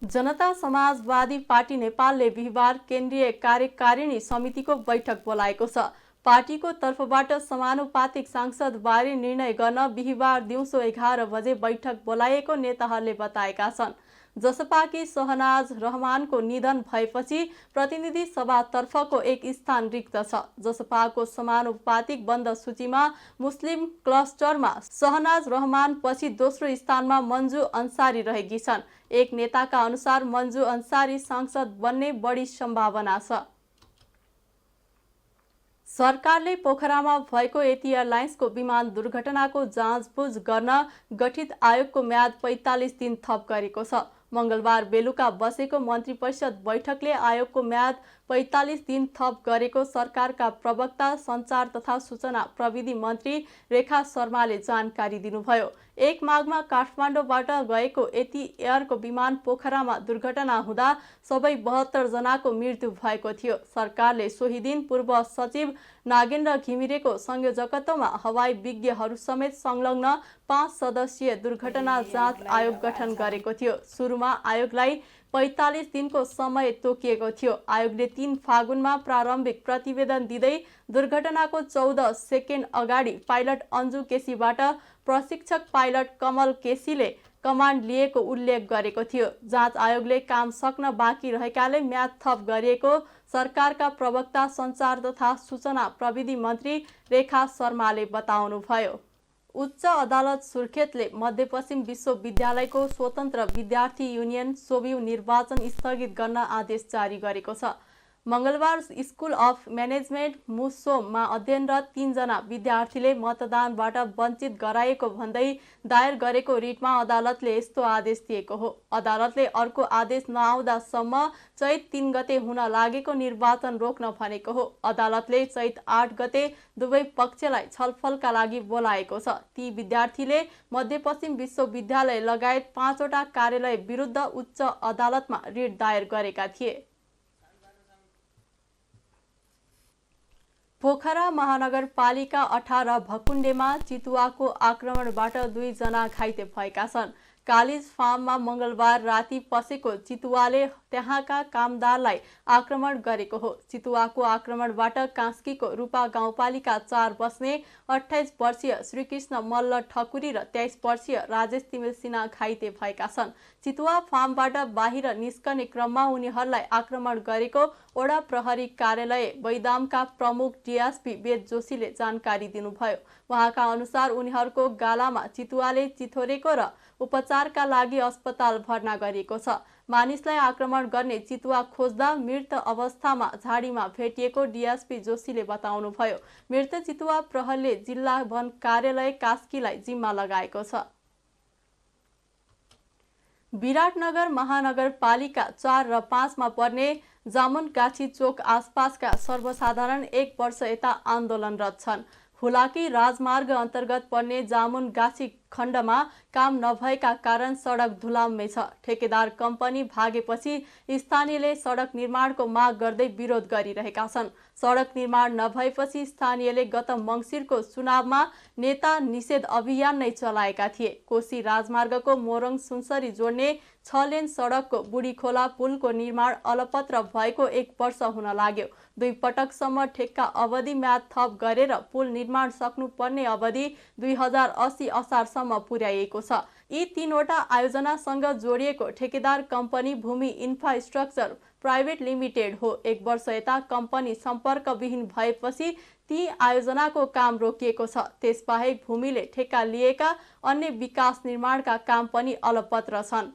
जनता समाजवादी पार्टी नेपालले बिहिबार केन्द्रीय कार्यकारिणी समितिको बैठक बोलाएको छ। पार्टीको तर्फबाट समानुपातिक सांसदबारे निर्णय गर्न बिहिबार दिउँसो 11 बजे बैठक बोलाइएको नेताहरूले बताएका छन्। जसपाकी सहनाज रहमानको निधन भएपछि प्रतिनिधि सभातर्फको एक स्थान रिक्त छ। जसपाको समानुपातिक बन्द सूचीमा मुस्लिम क्लस्टरमा सहनाज रहमान पछि दोस्रो स्थानमा मन्जु अन्सारी रहेकी छन्। एक नेताका अनुसार मन्जु अन्सारी सांसद बन्ने बढी सम्भावना छ। सरकारले पोखरामा भएको एटी एयरलाइन्सको विमान दुर्घटनाको जाँचबुझ गर्न गठित आयोगको म्याद 45 दिन थप गरेको छ। मंगलबार बेलुका बसेको मन्त्री परिषद बैठकले आयोगको म्याद 45 दिन थप गरेको सरकारका प्रवक्ता सञ्चार तथा सूचना प्रविधि मन्त्री रेखा शर्माले जानकारी दिनुभयो। एक माघमा काठमाडौँबाट गएको एटी एयरको विमान पोखरामा दुर्घटना हुँदा सबै 72 जनाको मृत्यु भएको थियो। सरकारले सोही दिन पूर्व सचिव नागेन्द्र घिमिरेको संयोजकत्वमा हवाई विज्ञहरू समेत संलग्न 5 सदस्यीय दुर्घटना जाँच आयोग गठन गरेको थियो। सुरुमा आयोगलाई 45 दिनको समय तोकिएको थियो। आयोगले 3 फागुनमा प्रारम्भिक प्रतिवेदन दिँदै दुर्घटनाको 14 सेकेन्ड अगाडि पाइलट अन्जु केसीबाट प्रशिक्षक पाइलट कमल केसीले कमान्ड लिएको उल्लेख गरेको थियो। जाँच आयोगले काम सक्न बाँकी रहेकाले म्याद थप गरिएको सरकारका प्रवक्ता सञ्चार तथा सूचना प्रविधि मन्त्री रेखा शर्माले बताउनुभयो। उच्च अदालत सुर्खेतले मध्यपश्चिम विश्वविद्यालयको स्वतन्त्र विद्यार्थी युनियन सोभियु निर्वाचन स्थगित गर्न आदेश जारी गरेको छ। मंगलबार स्कुल अफ म्यानेजमेन्ट मुसोममा अध्ययनरत 3 जना विद्यार्थीले मतदानबाट वञ्चित गराएको भन्दै दायर गरेको रिटमा अदालतले यस्तो आदेश दिएको हो। अदालतले अर्को आदेश नआउँदासम्म चैत 3 गते हुन लागेको निर्वाचन रोक्न भनेको हो। अदालतले चैत 8 गते दुवै पक्षलाई छलफलका लागि बोलाएको छ। ती विद्यार्थीले मध्यपश्चिम विश्वविद्यालय लगायत 5 वटा कार्यालय विरुद्ध उच्च अदालतमा रिट दायर गरेका थिए। पोखरा महानगरपालिका 18 भकुण्डेमा चितुवाको आक्रमणबाट 2 जना घाइते भएका छन्। कालिज फार्ममा मंगलबार राति पसेको चितुवाले त्यहाँका कामदारलाई आक्रमण गरेको हो। चितुवाको आक्रमणबाट कास्कीको रूपा गाउँपालिका 4 बस्ने 28 वर्षीय श्रीकृष्ण मल्ल ठकुरी र 23 वर्षीय राजेश तिमिल सिन्हा घाइते भएका छन्। चितुवा फार्मबाट बाहिर निस्कने क्रममा उनीहरूलाई आक्रमण गरेको ओडा प्रहरी कार्यालय बैदामका प्रमुख डीएसपी वेद जोशीले जानकारी दिनुभयो। उहाँका अनुसार उनीहरूको गालामा चितुवाले चिथोरेको र उपचारका लागि अस्पताल भर्ना गरिएको छ। मानिसलाई आक्रमण गर्ने चितुवा खोज्दा मृत अवस्थामा झाडीमा भेटिएको डीएसपी जोशीले बताउनुभयो। मृत चितुवा प्रहरीले जिल्ला वन कार्यालय कास्कीलाई जिम्मा लगाएको छ। विराटनगर महानगरपालिका 4 र 5 मा पर्ने जामुनगाछी चोक आसपासका सर्वसाधारण 1 वर्ष यता आन्दोलनरत छन्। हुलाकी राजमार्ग अन्तर्गत पर्ने जामुनगाछी खण्डमा काम नभएका कारण सडक धुलाम्मै छ। ठेकेदार कम्पनी भागेपछि स्थानीयले सडक निर्माणको माग गर्दै विरोध गरिरहेका छन्। सडक निर्माण नभएपछि स्थानीयले गत मङ्सिरको चुनावमा नेता निषेध अभियान नै चलाएका थिए। कोशी राजमार्गको मोरङ सुनसरी जोड्ने 6 लेन सडकको बुढीखोला पुलको निर्माण अलपत्र भएको 1 वर्ष हुन लाग्यो। 2 पटकसम्म ठेक्का अवधि म्याद थप गरेर पुल निर्माण सक्नुपर्ने अवधि 2080 असारसम्म वर्षसम्म पुर्याइएको छ। यी 3वटा आयोजनासँग जोडिएको ठेकेदार कम्पनी भूमि इन्फ्रास्ट्रक्चर प्राइभेट लिमिटेड हो। 1 वर्ष यता कम्पनी सम्पर्कविहीन भएपछि ती आयोजनाको काम रोकिएको छ। त्यसबाहेक भूमिले ठेक्का लिएका अन्य विकास निर्माणका काम पनि अलपत्र छन्।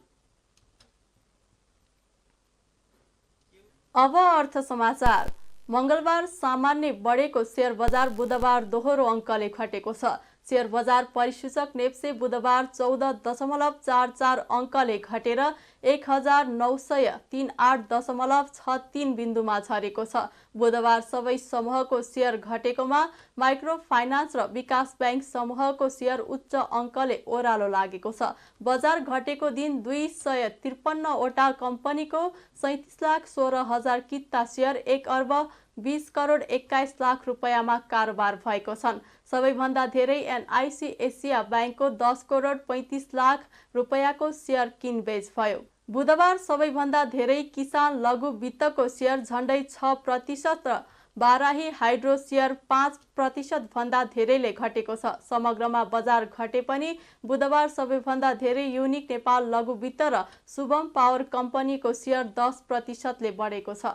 अब अर्थ समाचार। मंगलबार सामान्य बढेको शेयर बजार बुधबार दोहोरो अङ्कले घटेको छ। शेयर बजार परिसूचक नेप्से बुधबार 14.44 अङ्कले घटेर 1938.63 बिन्दुमा झरेको छ। बुधबार सबै समूहको शेयर घटेकोमा माइक्रो फाइनान्स र विकास बैंक समूहको शेयर उच्च अङ्कले ओह्रालो लागेको छ। बजार घटेको दिन 253वटा कम्पनीको 37,16,000 किता शेयर 1 अर्ब 20 करोड 21 लाख रुपैयाँमा कारोबार भएको छन्। सबैभन्दा धेरै एनआइसी एसिया बैंकको 10 करोड 35 लाख रुपैयाँको शेयर किनबेच भयो। बुधबार सबैभन्दा धेरै किसान लघु वित्तको शेयर झण्डै 6% र बाराही हाइड्रो शेयर 5% भन्दा धेरैले घटेको छ। समग्रमा बजार घटे पनि बुधबार सबैभन्दा धेरै युनिक नेपाल लघु वित्त र शुभम पावर कम्पनीको शेयर 10%ले बढेको छ।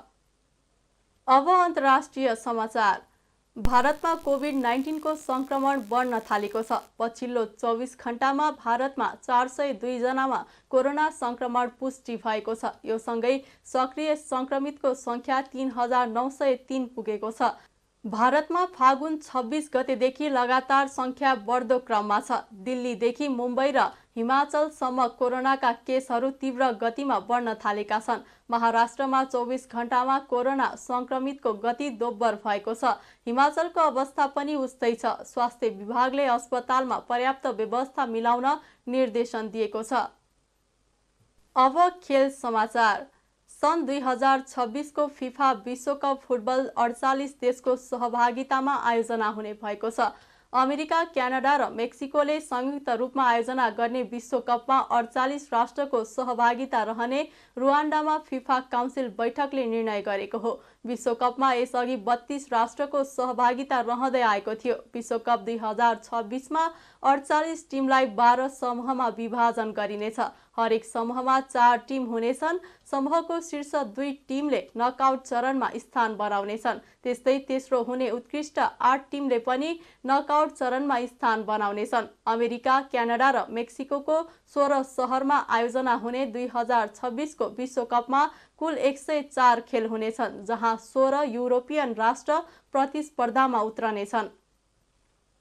अब अन्तर्राष्ट्रिय समाचार। भारतमा कोभिड-19 को संक्रमण बढ्न थालेको छ। पछिल्लो 24 घण्टामा भारतमा 402 जनामा कोरोना संक्रमण पुष्टि भएको छ। यो सँगै सक्रिय संक्रमितको संख्या 3903 पुगेको छ। भारतमा फागुन 26 गतेदेखि लगातार संख्या बढ्दो क्रममा छ। दिल्लीदेखि मुम्बई र हिमाचलसम्म कोरोनाका केसहरू तीव्र गतिमा बढ्न थालेका छन्। महाराष्ट्रमा 24 घण्टामा कोरोना संक्रमितको गति दोब्बर भएको छ। हिमाचलको अवस्था पनि उस्तै छ। स्वास्थ्य विभागले अस्पतालमा पर्याप्त व्यवस्था मिलाउन निर्देशन दिएको छ। अब खेल समाचार। सन् 2026 को फिफा विश्वकप फुटबल 48 देशको सहभागितामा आयोजना हुने भएको छ। अमेरिका, क्यानाडा र मेक्सिकोले संयुक्त रूपमा आयोजना गर्ने विश्वकपमा 48 राष्ट्रको सहभागिता रहने रुवान्डामा फिफा काउन्सिल बैठकले निर्णय गरेको हो। विश्वकपमा यसअघि 32 राष्ट्रको सहभागिता रहँदै आएको थियो। विश्वकप 2026 मा 48 टिमलाई 12 समूहमा विभाजन गरिनेछ। हरेक समूहमा 4 टिम हुनेछन्। समूहको शीर्ष 2 टिमले नकआउट चरणमा स्थान बनाउनेछन्। त्यस्तै तेस्रो हुने उत्कृष्ट 8 टिमले पनि नकआउट चरणमा स्थान बनाउनेछन्। अमेरिका, क्यानाडा र मेक्सिकोको 16 शहरमा आयोजना हुने 2026 को विश्वकपमा कुल 104 खेल हुनेछन्, जहाँ 16 युरोपियन राष्ट्र प्रतिस्पर्धामा उत्रनेछन्।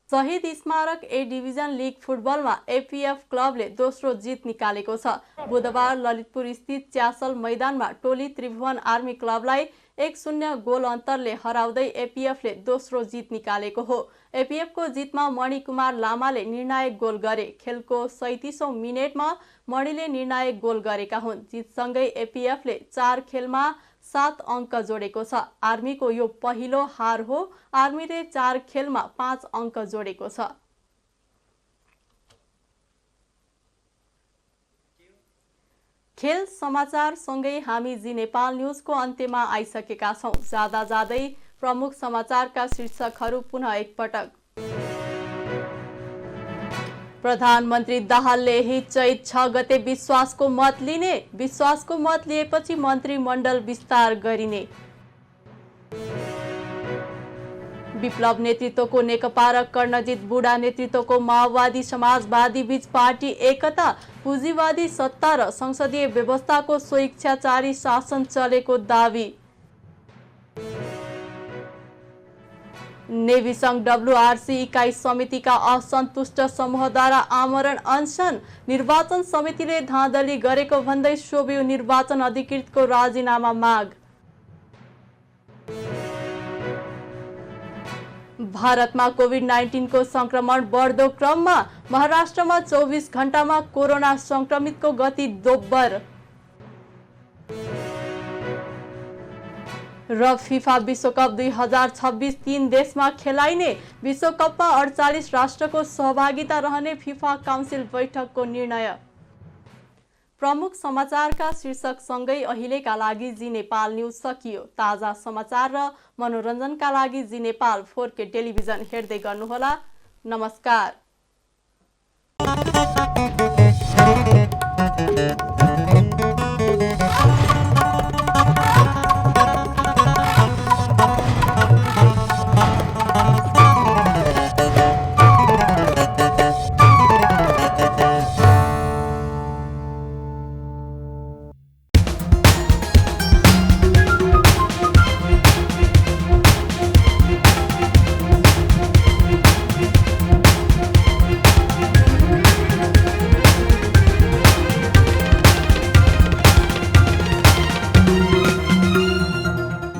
शहीद स्मारक ए डिभिजन लिग फुटबलमा एपीएफ क्लबले दोस्रो जित निकालेको छ। बुधबार ललितपुर स्थित च्यासल मैदानमा टोली त्रिभुवन आर्मी क्लबलाई 1-0 गोल अन्तरले हराउँदै एपीएफले दोस्रो जित निकालेको हो। एपीएफको जितमा मणिकुमार लामाले निर्णायक गोल गरे। खेलको 37औं मिनेटमा मणिले निर्णायक गोल गरेका हुन्। जितसँगै एपीएफले 4 खेलमा 7 अङ्क जोडेको छ। आर्मीको यो पहिलो हार हो। आर्मीले 4 खेलमा 5 अङ्क जोडेको छ। खेल समाचार सँगै हामी जी नेपाल न्यूजको अन्त्यमा आइसकेका छौं। जाँदा जाँदै प्रमुख समाचारका शीर्षकहरू पुनः एकपटक। प्रधानमन्त्री दाहालले यही चैत 6 गते विश्वासको मत लिने। विश्वासको मत लिएपछि मन्त्रीमण्डल विस्तार गरिने। विप्लव नेतृत्वको नेकपा र कर्णजित बुढा नेतृत्वको माओवादी समाजवादी बीच पार्टी एकता। पुँजीवादी सत्ता र संसदीय व्यवस्थाको स्वेच्छाचारी शासन चलेको दावी। नेभी संघ डब्लुआरसी इकाई समितिका असन्तुष्ट समूहद्वारा आमरण अनसन। निर्वाचन समितिले धाँधली गरेको भन्दै सोभियो निर्वाचन अधिकृतको राजीनामा माग। भारतमा कोभिड-19 को संक्रमण बढ्दो क्रममा। महाराष्ट्रमा 24 घण्टामा कोरोना संक्रमितको गति दोब्बर। र फिफा विश्वकप 2026 3 देशमा खेलाइने। विश्वकपमा 48 राष्ट्रको सहभागिता रहने फिफा काउन्सिल बैठकको निर्णय। प्रमुख समाचारका शीर्षकसँगै अहिलेका लागि जी नेपाल न्यूज सकियो। ताजा समाचार र मनोरञ्जनका लागि जी नेपाल 4K टेलिभिजन हेर्दै गर्नुहोला। नमस्कार।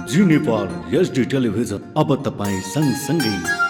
जी नेपाल एचडी टेलिभिजन अब तपाईँ सँगसँगै